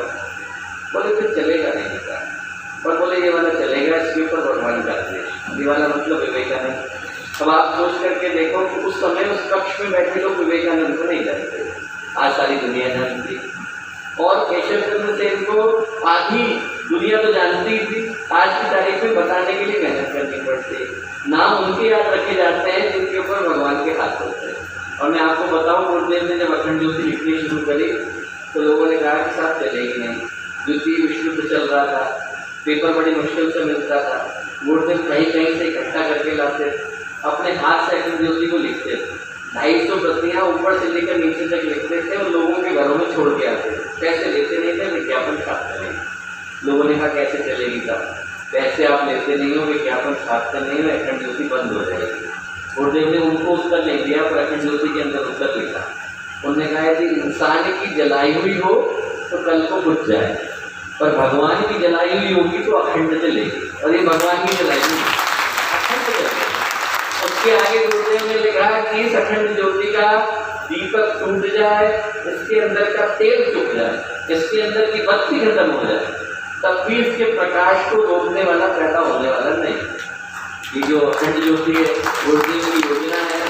Speaker 3: बोले फिर चलेगा नहीं का। और बोले ये वाला चलेगा, इसके ऊपर भगवान का आदेश। ये वाला मतलब विवेकानंद। अब आप सोच करके देखो कि उस समय उस कक्ष में बैठे लोग विवेकानंद को नहीं जानते, आज सारी दुनिया जानती। और केशव चंद्र सेन को आधी दुनिया तो जानती थी, आज की तारीख में बताने के लिए मेहनत करनी पड़ती है। नाम उनके याद रखे जाते हैं जिनके ऊपर भगवान के हाथ होते हैं। और मैं आपको बताऊं, गुरुदेव ने जब अखंड ज्योति लिखनी शुरू करी तो लोगों ने कहा कि साहब चलेगी नहीं, ज्योति विष्णु पे चल रहा था, पेपर बड़ी मुश्किल से मिलता था, गुरुदेव कहीं कहीं से इकट्ठा करके लाते, अपने हाथ से अखंड ज्योति को लिखते थे। 250 प्रतियाँ ऊपर से लेकर नीचे तक लिखते थे और लोगों के घरों में छोड़ के आते थे। पैसे लेते नहीं थे, विज्ञापन छापते नहीं। लोगों ने कहा कैसे चलेगी साहब, पैसे आप लेते नहीं हो, विज्ञापन छापते नहीं हो, अखंड ज्योति बंद हो जाएगी। गुरुदेव ने उनको उत्तर नहीं दिया, पर अखंड ज्योति के अंदर उत्तर लिखा। उन्होंने कहा यदि इंसान की जलाई हुई हो तो कल को बुझ जाए, पर भगवान की जलाई हुई होगी तो अखंड चलेगी। और ये भगवान की जलाई हुई अखंड चलेगी। उसके आगे गुरुदेव ने लिखा कि इस अखंड ज्योति का दीपक टूट जाए, इसके अंदर का तेल सूख जाए, इसके अंदर की बत्ती खत्म हो जाए, तब भी इसके प्रकाश को रोकने वाला पैदा होने वाला नहीं। ये जो अखंड ज्योति है, गुरुदेव की योजना है,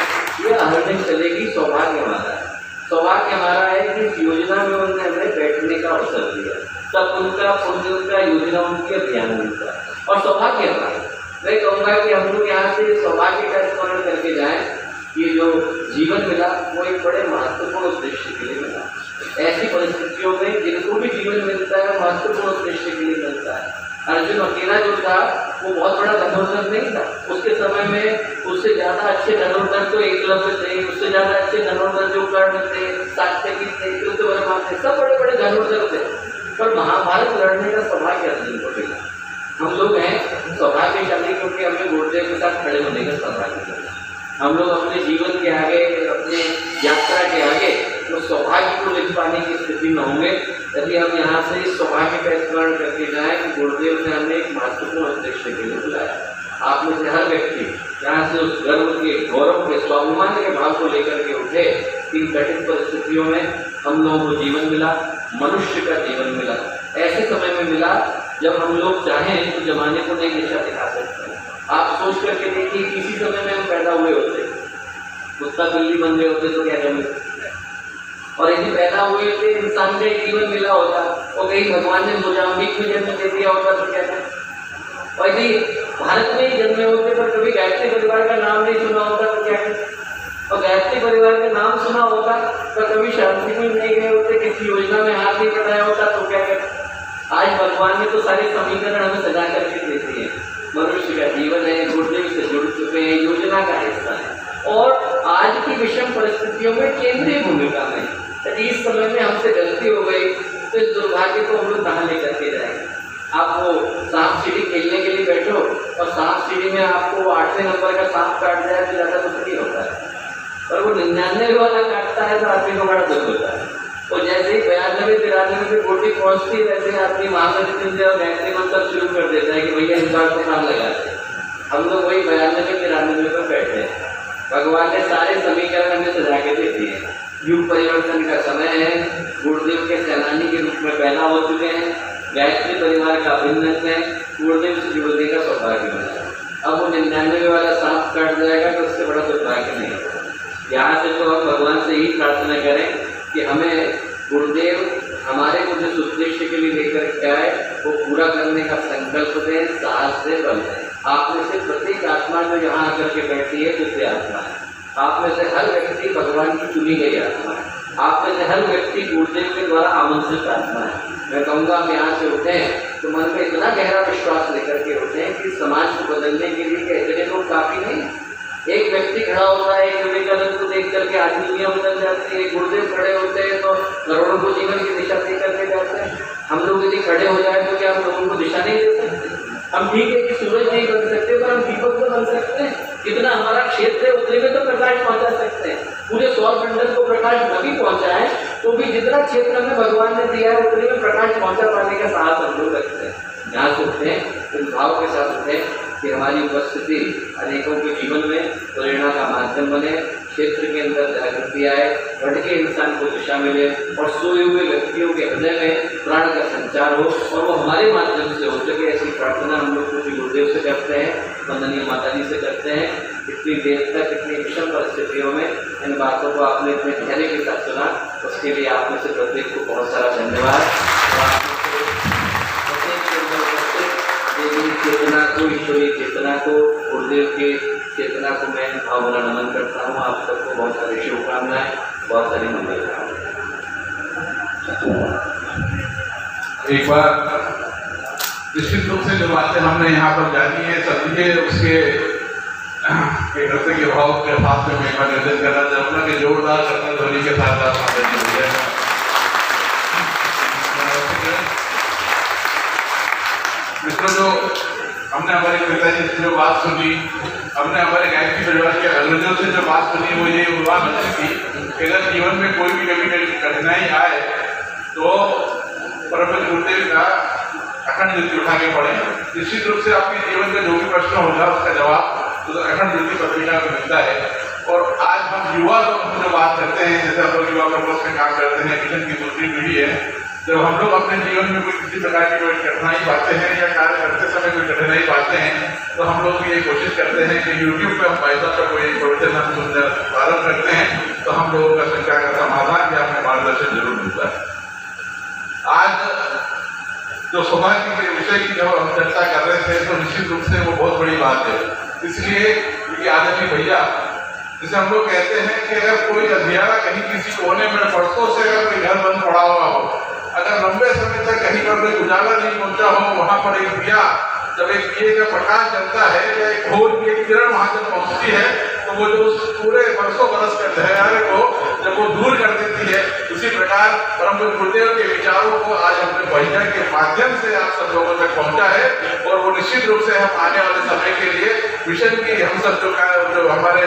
Speaker 3: ये हर दिन चलेगी। सौभाग्य हमारा है, सौभाग्य हमारा है कि इस योजना में उन्होंने हमें बैठने का अवसर दिया। तब उनका पुण्य, उनका योजना, उनकी अभियान मिलता है। और सौभाग्य हमारा, मैं कहूँगा कि हम लोग यहाँ से सौभाग्य का स्मरण करके जाएं। ये जो जीवन मिला वो एक बड़े महत्वपूर्ण उद्देश्य के लिए मिला। ऐसी परिस्थितियों में जिनको भी जीवन मिलता है महत्वपूर्ण उद्देश्य के लिए मिलता है। अर्जुन अकेला जो था वो बहुत बड़ा धनुर्धर नहीं था। उसके समय में उससे ज्यादा अच्छे धनुर्धर तो एकलव्य थे, उससे ज्यादा अच्छे धनुर्धर जो कर्ण थे, सात्यकी थे, कृतवर्मा थे, सब बड़े बड़े धनुर्धर थे। पर महाभारत लड़ने का सौभाग्य अर्जुन को मिला। हम लोग हैं सौभाग्यशाली क्योंकि हमें गुरुदेव के साथ खड़े होने का सौभाग्य मिला। हम लोग अपने जीवन के आगे, अपने यात्रा के आगे तो सौभाग्य को लिख पाने की स्थिति में होंगे यदि हम यहाँ से इस सौभाग्य का स्मरण करके जाएं कि गुरुदेव ने हमें एक महत्वपूर्ण उद्देश्य के लिए बुलाया। आप में से हर व्यक्ति यहाँ से उस गर्व के, गौरव के, स्वाभिमान के भाव को लेकर के उठे कि कठिन परिस्थितियों में हम लोगों को जीवन मिला, मनुष्य का जीवन मिला। ऐसे समय में मिला जब हम लोग चाहें तो जमाने को नई दिशा दिखा सकते हैं। आप सोच करके देखिए, किसी समय में हम पैदा हुए होते, कुत्ता बिल्ली बन गए होते तो क्या करें, और यदि पैदा हुए थे इंसान का एक जीवन मिला होता और कहीं भगवान ने मोजाम्बिक में जन्म दे दिया होता तो क्या करें, और यदि भारत में ही जन्मे होते पर कभी गायत्री परिवार का नाम नहीं सुना होता तो क्या करें, और गायत्री परिवार का नाम सुना होता पर कभी शांति में नहीं गए होते, किसी योजना में हाथ नहीं बढ़ाया होता तो क्या करें। आज भगवान ने तो सारे समीकरण हमें सजा करके दे दिए हैं। मनुष्य का जीवन है, गुरुदेव से जुड़ चुके हैं, योजना का हिस्सा है और आज की विषम परिस्थितियों में केंद्रीय भूमिका में। यदि इस समय में हमसे गलती हो गई तो इस दुर्भाग्य को हम लोग कहाँ लेकर के जाएंगे। आप वो सांप सीढ़ी खेलने के लिए बैठो और सांप सीढ़ी में आपको 8वें नंबर का सांप काट जाए तो ज़्यादा दुख नहीं होता है, पर वो 99 वाला काटता है तो आदमी को बड़ा दुख होता है। और जैसे ही 92-93 पे गोटी पहुँचती है वैसे आदमी महामृत्युंजय और गायत्री मंत्र शुरू कर देता है कि भैया इस बार को काम लगाते हैं। हम लोग वही 92-93 पर बैठे हैं। भगवान ने सारे समीकरण हमें सजा के दे दिए हैं। युग परिवर्तन का समय है, गुरुदेव के सेनानी के रूप में पैदा हो चुके हैं, गायत्री परिवार का अभिनंदन है, गुरुदेव से जुड़ने का सौभाग्य मिला। अब वो 99 वाला सांप कट जाएगा तो उससे बड़ा दुर्भाग्य नहीं होगा। यहाँ से तो हम भगवान से ही प्रार्थना करें कि हमें गुरुदेव हमारे को जिस उद्देश्य के लिए लेकर के आए वो पूरा करने का संकल्प दें, साहस से बल दें। आप में से प्रत्येक आत्मा जो यहाँ आकर के बैठी है दिव्य आत्मा है। आप में से हर व्यक्ति भगवान की चुनी गई आत्मा है। आप में से हर व्यक्ति गुरुदेव के द्वारा आमंत्रित आत्मा है। मैं कहूँगा आप यहाँ से उठें तो मन में इतना गहरा विश्वास लेकर के उठें कि समाज को बदलने के लिए इतने लोग काफ़ी नहीं। एक व्यक्ति खड़ा होता है, एक विवेकानंद को देख करके आधी दुनिया बदल जाती है। गुरुदेव खड़े होते हैं तो करोड़ों को जीवन की दिशा दे करके जाते हैं। हम लोग यदि खड़े हो जाए तो क्या हम लोगों को दिशा नहीं दे सकते? हम ठीक है कि सूरज नहीं बन सकते पर हम दीपक तो बन सकते हैं। जितना हमारा क्षेत्र है उतने में तो प्रकाश पहुंचा सकते हैं। पूरे सौर मंडल को प्रकाश न भी पहुंचाए तो भी जितना क्षेत्र में भगवान ने दिया है उतने में प्रकाश पहुंचा पाने का साहस हम लोग रखते हैं। यहाँ से उठें, इस भाव के साथ उठें कि हमारी उपस्थिति अनेकों के जीवन में प्रेरणा का माध्यम बने, क्षेत्र के अंदर जागृति आए, भटके इंसान को दिशा मिले और सोए हुए व्यक्तियों के हृदय में प्राण का संचार हो और वो हमारे माध्यम से हो सके। ऐसी प्रार्थना हम लोग पूज्य गुरुदेव से करते हैं, वंदनीय माता जी से करते हैं। इतनी देर तक इतनी विषम परिस्थितियों में इन बातों को आपने इतने धैर्य के साथ सुना, उसके लिए आप में से प्रत्येक को बहुत सारा धन्यवाद। चेतना को, ईश्वरीय चेतना को, गुरुदेव के चेतना को मैं भावना नमन करता हूँ। आप सबको बहुत सारी शुभकामनाएं, बहुत सारी मंगलकामनाएं।
Speaker 1: एक बार निश्चित रूप से जो बातें हमने यहाँ पर जानी है सभी उसके कृतज्ञ भाव के साथ में मैं निर्देश करना चाहूँगा कि जोरदार शब्द ध्वनि के साथ मित्रों, जो हमने हमारे पिताजी से जो बात सुनी, हमने हमारे गायत्री परिवार के अग्रजों से जो बात सुनी, वो ये बात बनी थी कि अगर जीवन में कोई भी कभी कठिनाई आए तो परम गुरुदेव का अखंड ज्योति उठा के पढ़े। निश्चित रूप से आपके जीवन का जो भी प्रश्न होगा उसका जवाब तो अखंड ज्योति पत्रिका में मिलता है। और आज हम युवा लोग जो बात करते हैं, जैसे हम लोग युवा प्रकोष्ठ में काम करते हैं, मिशन की दूसरी पीढ़ी है, जब हम लोग अपने जीवन में कोई किसी प्रकार की कोई कठिनाई पाते हैं या कार्य करते समय कोई कठिनाई पाते हैं तो हम लोग ये कोशिश करते हैं कि यूट्यूब पे हम बाइबल का कोई प्रवचन हम सुनकर प्रारंभ करते हैं तो हम लोगों का शंका का समाधान या हमें मार्गदर्शन जरूर मिलता है। आज जो सौभाग्य के विषय की जब हम चर्चा कर रहे थे तो निश्चित रूप से वो बहुत बड़ी बात है। इसलिए कि आदरणीय भैया, जैसे हम लोग कहते हैं कि अगर कोई अंधियारा कहीं किसी कोने में बरसों से अगर कोई घर बंद पड़ा हुआ हो, अगर लंबे समय तक कहीं पर कोई उजाला नहीं पहुंचा हो, वहां पर एक दिया, जब एक दिए का प्रकाश चलता है या एक भोर की एक किरण वहां जब पहुंचती है तो वो जो उस पूरे बरसों बरस के अंधेरे को जब वो दूर कर देती है, उसी प्रकार परम पूज्य गुरुदेव के विचारों को आज अपने भैया के माध्यम से आप सब लोगों तक पहुंचा है। और वो निश्चित रूप से हम आने वाले समय के लिए मिशन की हम सब जो हमारे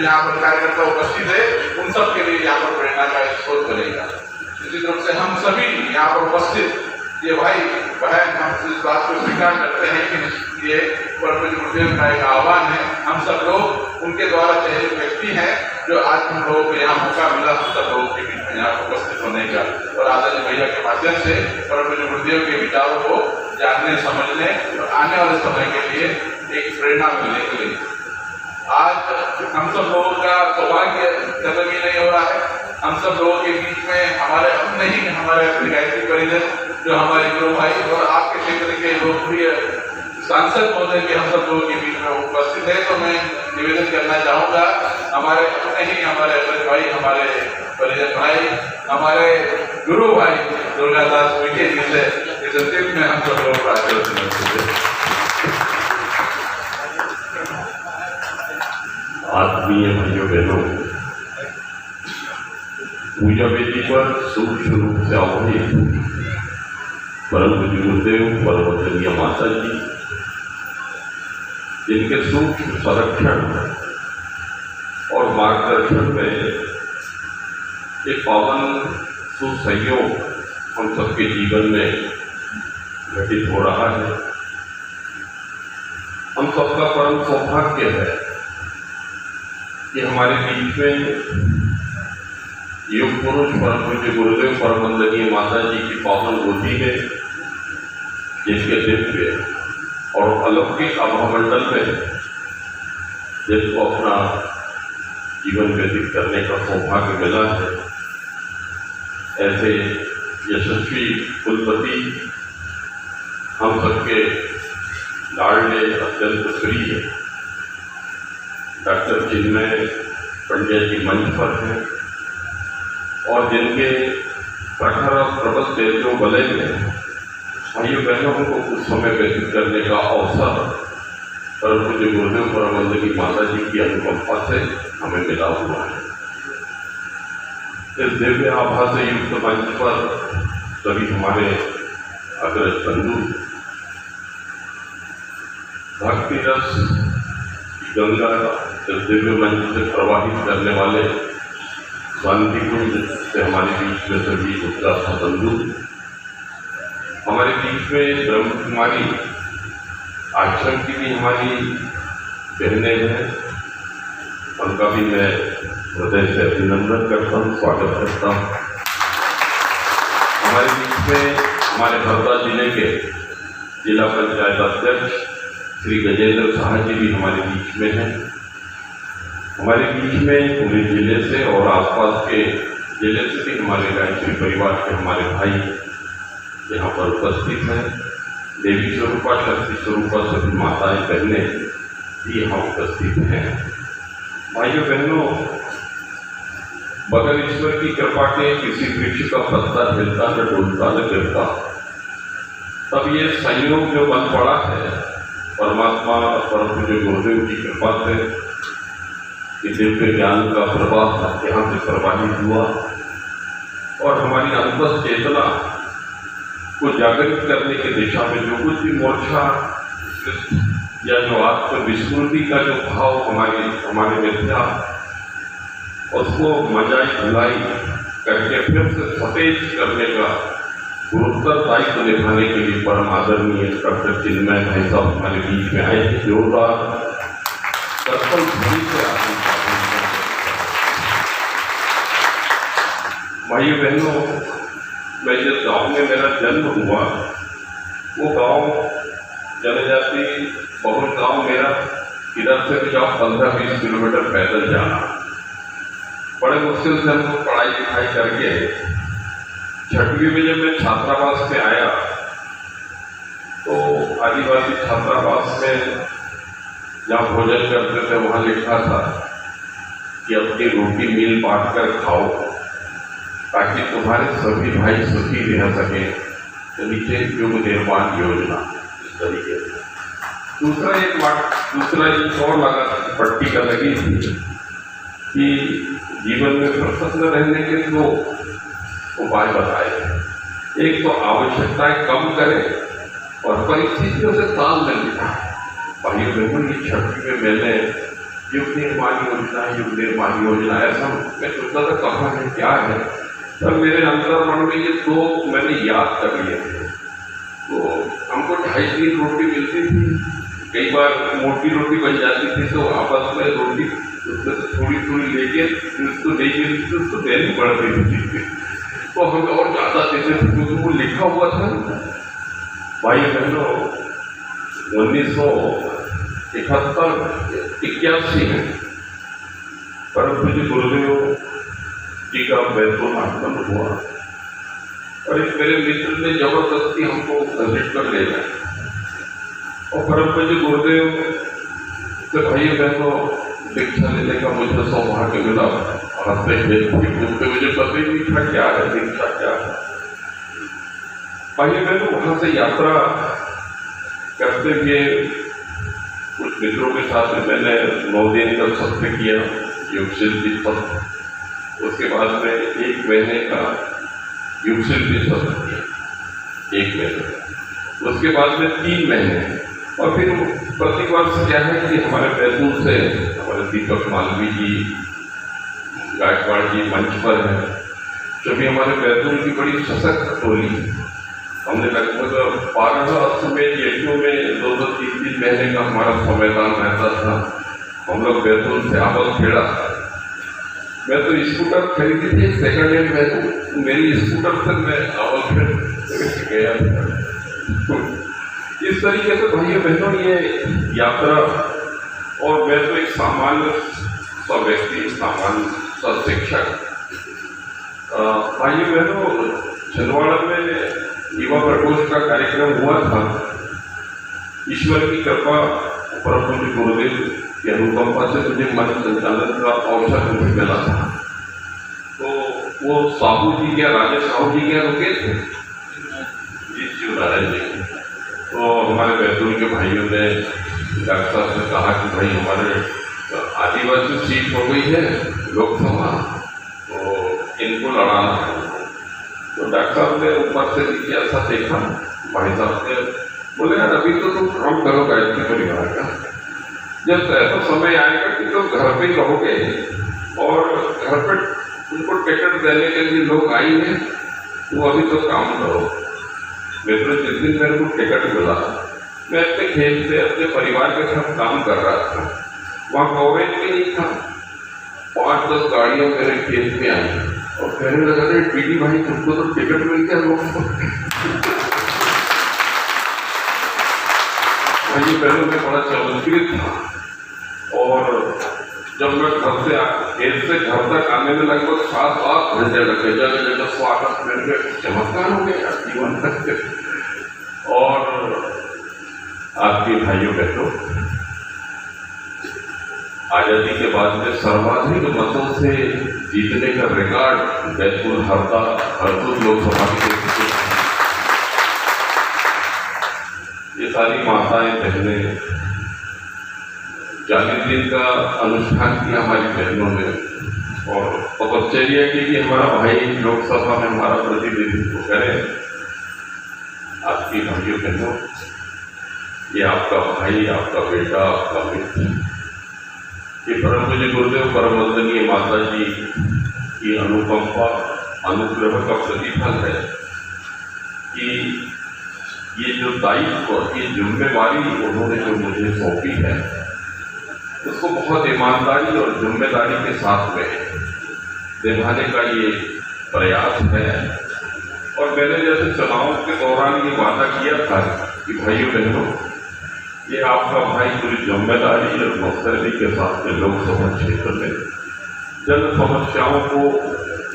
Speaker 1: यहाँ पर कार्यकर्ता उपस्थित है उन सब के लिए यहाँ पर प्रेरणा का स्रोत बनेगा। निश्चित रूप से हम सभी यहाँ पर उपस्थित ये भाई बहन हम इस बात को स्वीकार करते हैं कि ये परम पूज्य गुरुदेव का एक आह्वान है। हम सब लोग उनके द्वारा चयनित व्यक्ति हैं जो आज हम लोगों को यहाँ मौका मिला हम सब लोगों के बीच में यहाँ उपस्थित होने का और आदरणीय भैया के माध्यम से परम पूज्य गुरुदेव के विचारों को जानने समझने और आने वाले समय के लिए एक प्रेरणा मिलने के लिए आज हम सब लोगों का सौभाग्य खत्म ही नहीं हो रहा है। हम सब लोगों के बीच में हमारे अपने ही हमारे गायत्री परिजन जो हमारे गुरु भाई और आपके क्षेत्र के लोकप्रिय सांसद महोदय के हम सब लोगों के बीच में उपस्थित है। तो मैं निवेदन करना चाहूँगा हमारे अपने ही हमारे अमृत भाई, हमारे परिजन भाई, हमारे गुरु भाई दुर्गादास विखे जी से इस अंतिम में हम सब लोगों को आशीर्वाद देते हैं।
Speaker 4: आत्मीय भाइयों बहनों, पूजा वेदी पर सूक्ष्म रूप से आवाहित परम पूज्य गुरुदेव परमवंदनीय माता जी, जिनके सूक्ष्म संरक्षण और मार्गदर्शन में एक पावन सुसंयोग हम सबके जीवन में घटित हो रहा है। हम सबका परम सौभाग्य है कि हमारे बीच में योग पुरुष परम पूज्य गुरुदेव परमवंदनीय माता जी की पावन गोदी में, जिसके दिव्य और अलौकिक आभामंडल में जिसको अपना जीवन व्यतीत करने का सौभाग्य मिला है, ऐसे यशस्वी कुलपति हम सबके लाडले अत्यंत प्रिय डॉक्टर चिन्मय पंड्या जी मंच पर हैं और जिनके प्रखर और प्रबल तेजों बलय में भाइयों बहनों को कुछ समय व्यतीत करने का अवसर परम पूज्य गुरुदेव परमवंदनीय माता जी की अनुकंपा से हमें मिला हुआ है। इस दिव्य आभा से युक्त मंच पर सभी हमारे अग्रज बंधु भक्ति रस गंगा इस दिव्य मंच से प्रवाहित करने वाले शांति कुंज से हमारे बीच में सभी उत्साह बंधु, हमारे बीच में ब्रह्म कुमारी आश्रम की भी हमारी बहनें हैं, उनका भी मैं हृदय से अभिनंदन करता हूँ, स्वागत करता हूँ। हमारे बीच में हमारे हरदा जिले के जिला पंचायत अध्यक्ष श्री गजेंद्र शाह जी भी हमारे बीच में हैं। हमारे बीच में पूरे जिले से और आसपास के जिले से भी हमारे गायत्री परिवार के हमारे भाई यहाँ पर उपस्थित हैं। देवी स्वरूपा, शक्ति स्वरूपा सभी माताएं बहनें भी यहाँ उपस्थित हैं। भाइयों बहनों, बगैर ईश्वर की कृपा के किसी वृक्ष का पत्ता हिलता न डोलता न गिरता। तब ये संयोग जो बन पड़ा है परमात्मा और परम पूज्य गुरुदेव की कृपा से कि दिव्य ज्ञान का प्रवाह यहाँ से प्रवाहित हुआ और हमारी अंतस चेतना को जागृत करने की दिशा में जो कुछ भी मोर्चा या जो आत्म विस्मृति का जो भाव हमारे में था, उसको मजाई धुलाई करके फिर से सतेज करने का गुरुतर दायित्व निभाने के लिए परम आदरणीय डॉक्टर चिन्मय भाई साहब हमारे बीच में आए थे। जोरदार कर्तव्य ध्वनि से भाइयों बहनों, मैं जिस गाँव में मेरा जन्म हुआ वो गांव जनजाति बहुल गांव मेरा, इधर से भी जाओ 15-20 किलोमीटर पैदल जाना। बड़े मुश्किल से हमको पढ़ाई लिखाई करके 6वीं में जब मैं छात्रावास से आया आदिवासी छात्रावास में जहाँ भोजन करते थे वहाँ लिखा था कि अपनी रोटी मिल बांट कर खाओ ताकि तुम्हारे सभी भाई सुखी रह सके। तो नीचे युग निर्माण योजना इस तरीके से। दूसरा एक और लगा पट्टी का लगी थी कि जीवन में प्रसन्न रहने के 2 उपाय बताए थे। एक तो आवश्यकताएं कम करें और परिस्थितियों से ताल में मिलाएं। भाइयों बहनों, ये छठी में मैंने युग निर्माण योजना ऐसा मैं सोचता था कहाँ है क्या है, पर मेरे अंतर्मन में ये 2 मैंने याद कर लिए थे। तो हमको 2.5 रोटी मिलती थी, कई बार मोटी रोटी बन जाती थी तो आपस में रोटी उसमें से थोड़ी लेके उसको नहीं मिलती थी, उसको देनी पड़ती थी। तो हमें और ज़्यादा देते थे क्योंकि वो लिखा हुआ था भाई बहनों 1971-81 में परम पूज्य गुरुदेव जी का बैतूल आगमन हुआ और एक मेरे मित्र ने जबरदस्ती हमको विजिट कर ले गए और परम पूज्य गुरुदेव से भाई बहनों दीक्षा लेने का मुझे सौभाग्य मिला। और उससे मुझे पता ही नहीं था क्या है दीक्षा क्या है। भाई बहनों वहाँ से यात्रा करते हुए कुछ मित्रों के साथ मैंने 9 दिन का सत्र किया योग शिल्पी सत्र। उसके बाद में 1 महीने का योग शिल्पी सत्र किया, 1 महीने का। उसके बाद में 3 महीने और फिर प्रतिवर्ष क्या है कि हमारे बैतूल से हमारे दीपक मालवी जी, गायकवाड़ जी मंच पर है। जब भी हमारे बैतूल की बड़ी सशक्त टोली, हमने लगभग 12 अश्वमेध यज्ञों में 2-3 महीने का हमारा संविधान रहता था। हम लोग बैतूल से आवक खेड़ा, मैं तो स्कूटर खरीदी थी सेकंड हैंड में, मेरी स्कूटर से मैं आवक खेड़ गया। इस तरीके से भाइयों बहनों ये यात्रा, और मैं तो एक सामान्य सा व्यक्ति, सामान्य सा शिक्षक। भाइयों बहनों छिंदवाड़ा में युवा प्रकोष्ठ का कार्यक्रम हुआ था। ईश्वर की कृपा परम पूज्य गुरुदेव की अनुकंपा से मुझे मंच संचालन का अवसर मुझे मिला था। तो वो साहू जी क्या, राजा साहू जी क्या रुके थे जी, शिवनारायण जी। तो हमारे बैतूल के भाइयों ने डॉक्टर साहब ने कहा कि भाई हमारे आदिवासी सीट हो गई है लोकसभा, तो इनको लड़ाना है। तो डॉक्टर साहब ने ऊपर से नीचे ऐसा देखा, भाई साहब ने बोले यार अभी तो तुम काम करो गायत्री परिवार का, जब ऐसा समय आएगा कि तुम घर पे ही रहोगे और घर पे उनको टिकट देने के लिए लोग आएंगे, तो अभी तो काम करो। मित्र जिस दिन मेरे को टिकट मिला, मैं अपने खेत से अपने परिवार के साथ काम कर रहा था। वहाँ कवरेज भी नहीं था, 5-10 गाड़ियाँ मेरे खेत में आई और कहने लगा रे पीडी भाई तुमको तो टिकट मिल गया लोगों को। भाई पहले मैं बड़ा चमत्कृत था और जब मैं घर से खेत से घर तक आने में लगभग 7-8 घंटे लगे। जगह जगह स्वागत मेरे चमत्कार हो गया जीवन तक। और आपके भाइयों बहनों आजादी के बाद में सर्वाधिक मतों से जीतने का रिकॉर्ड बैतूल हरदोई लोकसभा के। ये सारी माताएं बहनें 40 दिन का अनुष्ठान किया हमारी बहनों ने और तपश्चर्या की कि हमारा भाई लोकसभा में हमारा प्रतिनिधित्व करे। आपकी भाइयों बहनों, ये आपका भाई, आपका बेटा, आपका मित्र, ये परम पूज्य गुरुदेव परम वंदनीय माता जी की अनुकंपा अनुग्रह का प्रतिफल है कि ये जो दायित्व, ये जिम्मेवारी उन्होंने जो मुझे सौंपी है उसको बहुत ईमानदारी और जिम्मेदारी के साथ में निभाने का ये प्रयास है। और मैंने जैसे चुनाव के दौरान ये वादा किया था कि भाइयों बहनों, ये आपका भाई पूरी जिम्मेदारी और मुस्तैदी के साथ में लोकसभा क्षेत्र में जन समस्याओं को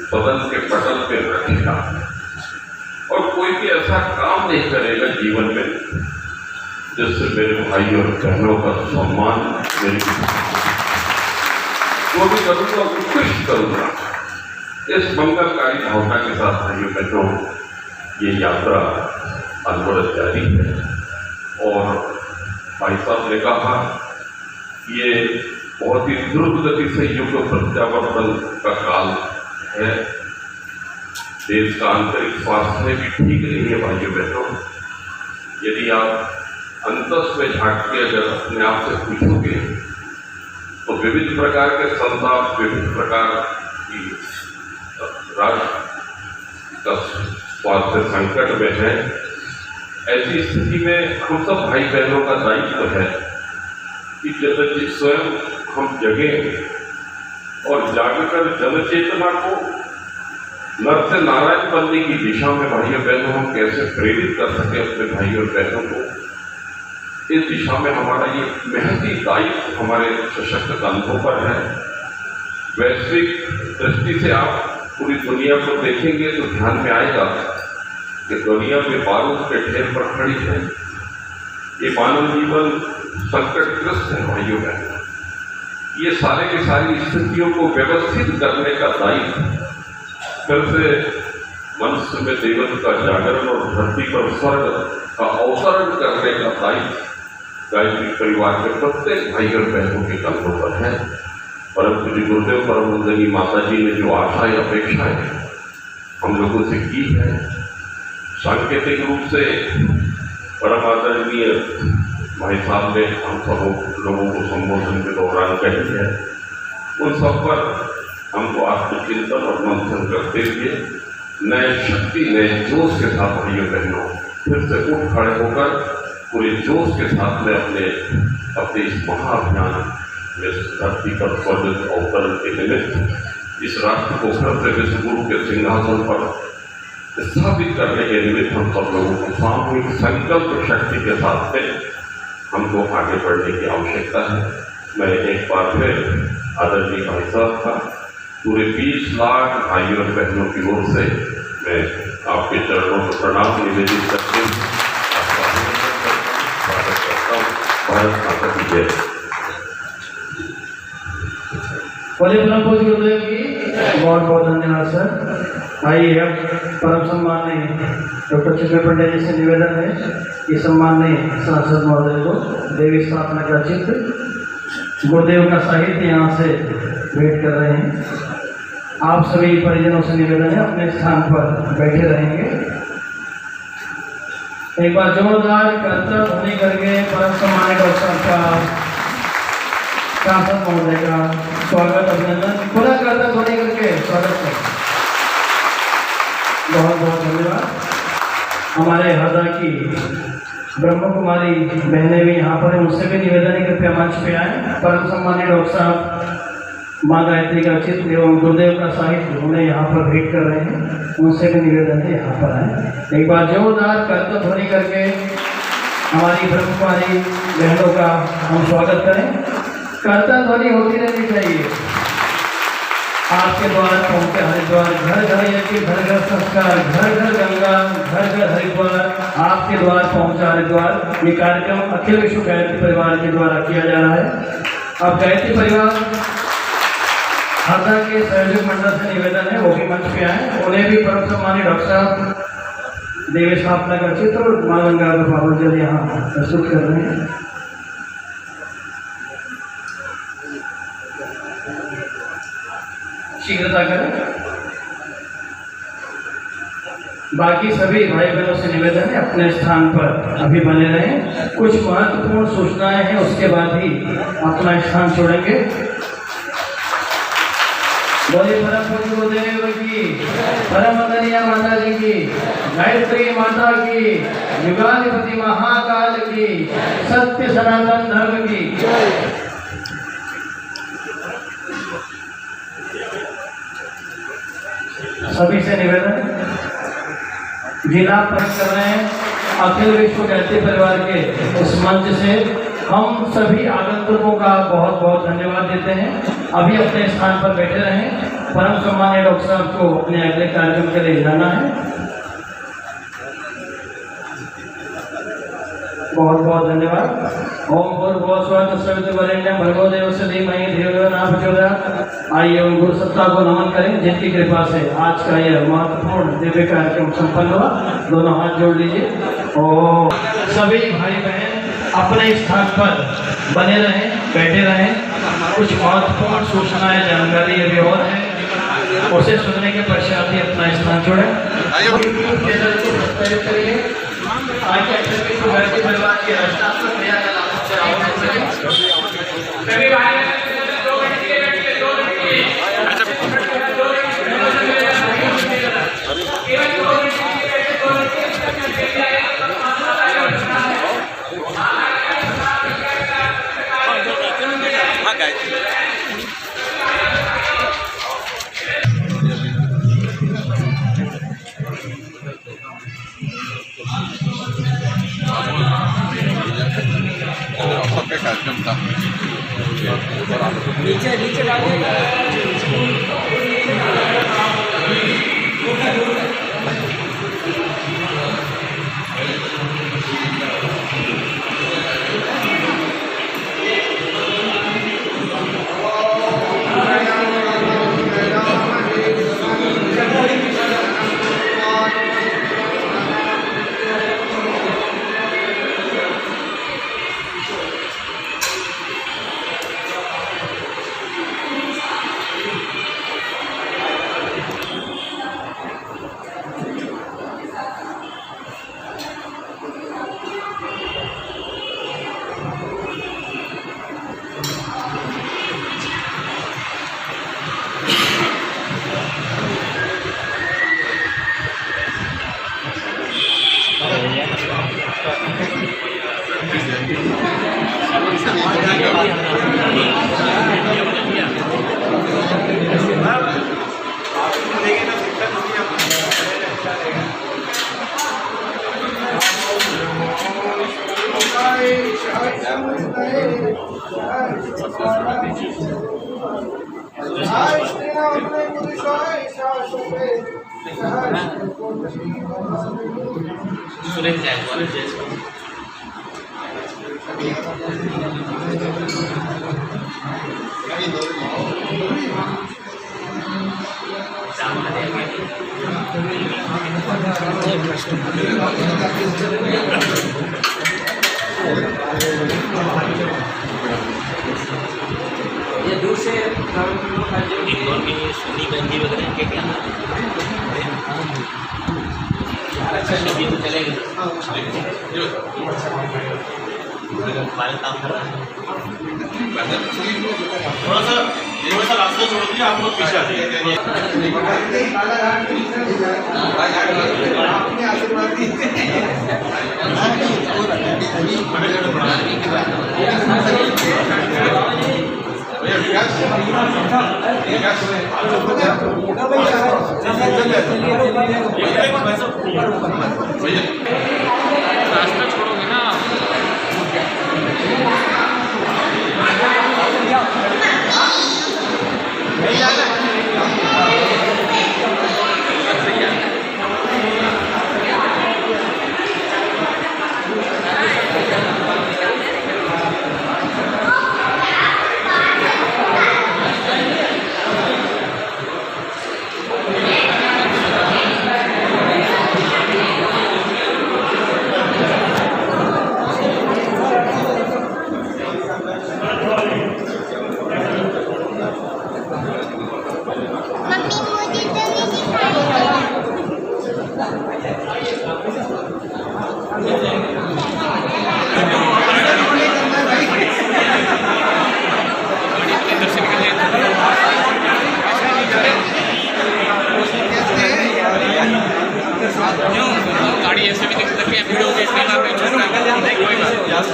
Speaker 4: सदन के पटल पे रखेगा और कोई भी ऐसा काम नहीं करेगा जीवन में जिससे मेरे भाई और बहनों का सम्मान मेरी जो भी करूँगा उत्कृष्ट करूँगा। इस मंगलकारी भावना के साथ भाइयों बहनों ये यात्रा अनवरत जारी है। और भाई साहब ने कहा ये बहुत ही द्रुत गति से युग प्रत्यावर्तन का काल है। देश का आंतरिक स्वास्थ्य भी ठीक नहीं है भाइयों बहनों। यदि आप अंतस में झांक के अगर अपने आप से पूछोगे तो विविध प्रकार के संताप, विविध प्रकार की राष्ट्र का स्वास्थ्य संकट में है। ऐसी स्थिति में हम सब भाई बहनों का दायित्व है कि जब स्वयं हम जगें और जागकर जन चेतना को नर से नारायण बनने की दिशा में भाइयों बहनों हम कैसे प्रेरित कर सके अपने भाइयों और बहनों को, इस दिशा में हमारा ये महती दायित्व हमारे सशक्त कंधों पर है। वैश्विक दृष्टि से आप पूरी दुनिया को देखेंगे तो ध्यान में आएगा कि दुनिया में बारूद के ढेर पर खड़ी है। ये मानव जीवन संकटग्रस्त है भाइयों बहनों। ये सारे की सारी स्थितियों को व्यवस्थित करने का दायित्व फिर से मनुष्य में देवत्व का जागरण और धरती पर स्वर्ग का अवतरण करने का दायित्व गायत्री परिवार के प्रत्येक भाई और बहनों के कंधों पर है। परम पूज्य गुरुदेव परम वंदनीय माता जी ने जो आशाएं अपेक्षाएं हम लोगों से की है, सांकेतिक रूप से परम आदरणीय भाई साहब ने हम सब लोगों को संबोधन के दौरान कही है, उन सब पर हमको आत्मचिंतन और मंथन करते हुए नए शक्ति, नए जोश के साथ भाइयों बहनों फिर से उठ खड़े होकर पूरे जोश के साथ में अपने इस महाअभियान में धरती पर स्वर्ग अवतरण के निमित्त इस राष्ट्र को फिर से विश्व गुरु के सिंहासन पर स्थापित करने के निमित्त हम सब लोगों को सामूहिक संकल्प शक्ति के साथ में हमको आगे बढ़ने की आवश्यकता है। मैं एक बार फिर आदरणीय भाई साहब का पूरे 20 लाख भाइयों और बहनों की ओर से मैं आपके चरणों में प्रणाम निवेदित करते हुए स्वागत करता हूँ। भारत माता की जय।
Speaker 5: बोले परम पूज्य गुरुदेव की बहुत बहुत धन्यवाद सर। आइए अब परम सम्माननीय डॉक्टर चिन्मय पंडित जी से निवेदन है कि सम्माननीय सांसद महोदय को देवी स्थापना का चित्र गुरुदेव का साहित्य यहाँ से भेंट कर रहे हैं। आप सभी परिजनों से निवेदन है अपने स्थान पर बैठे रहेंगे। एक बार जोरदार करतब ध्वनि करके परम सम्मानित डॉक्टर साहब का सांसद महोदय का स्वागत, अभिनंदन, पूरा करतब ध्वनि करके स्वागत करें। बहुत बहुत धन्यवाद। हमारे हरदा की ब्रह्म कुमारी बहनें भी यहाँ पर हैं, उनसे भी निवेदन है कृपया मंच पे आए। परम सम्मानित डॉक्टर साहब माँ गायत्री का चित्र एवं गुरुदेव का साहित्य उन्हें यहाँ पर भेंट कर रहे हैं, उनसे भी निवेदन है यहाँ पर आए। एक बार जोरदार करतब ध्वनि करके हमारी ब्रह्म कुमारी बहनों का हम स्वागत करें। करतब ध्वनि होती रहनी चाहिए। आपके द्वार पहुँचे हरिद्वार, घर घर यज्ञ, घर घर संस्कार, घर घर गंगा, घर घर हरिद्वार, आपके द्वार पहुँचा हरिद्वार। ये कार्यक्रम अखिल विश्व गायत्री परिवार के द्वारा किया जा रहा है। अब गायत्री परिवार हरदा के सहयोग मंडल से निवेदन है वो भी मंच पे आए, उन्हें भी परम सम्मानित डॉक्टर साहब देवी स्थापना का चित्र और मां गंगा का पावन जल यहाँ प्रस्तुत कर रहे हैं। शीघ्रता करें। बाकी सभी भाई बहनों से निवेदन है अपने स्थान पर अभी बने रहें। कुछ महत्वपूर्ण सूचनाएं हैं, उसके बाद ही अपना स्थान छोड़ेंगे। बोले परम पूज्य गुरुदेव की, परम वंदनीय माता जी की, गायत्री माता की, युगाधिपति महाकाल की, सत्य सनातन धर्म की। सभी से निवेदन है, जिला प्रकट कर रहे हैं अखिल विश्व गायत्री परिवार के इस मंच से हम सभी आगंतुकों का बहुत बहुत धन्यवाद देते हैं। अभी अपने स्थान पर बैठे रहें। परम सम्मानीय डॉक्टर साहब को अपने अगले कार्यक्रम के लिए जाना है। बहुत बहुत धन्यवाद। ओम भूर्भुवः स्वः तत्सवितुर्वरेण्यं भर्गो देवस्य धीमहि धियो यो न प्रचोदयात्। आइए उन गुरु सत्ता को नमन करें जिनकी कृपा से आज का यह महत्वपूर्ण दिव्य कार्यक्रम संपन्न हुआ। दोनों हाथ जोड़ लीजिए और सभी भाई बहन अपने स्थान पर बने रहें, बैठे रहें। कुछ महत्वपूर्ण सूचनाएं जानकारी अभी और है, उसे सुनने के पश्चात ही अपना स्थान छोड़ें। चैनल को सब्सक्राइब करिए ताकि भारतीय परिवार की रचनात्मक क्रियाकलापों से अवगत रहें। सभी भाई
Speaker 3: नीचे डालिए। ये दूर से इंदौर की सोनी बहन वगैरह के क्या अच्छा अभी तो चलेंगे काम कर रहा है थोड़ा सा रास्ता छोड़ दीजिए आप लोग पीछे आ जाइए रास्ता छोड़ोगे ना गाड़ी ऐसे भी दिख सकती है वीडियो के इसलिए कोई बात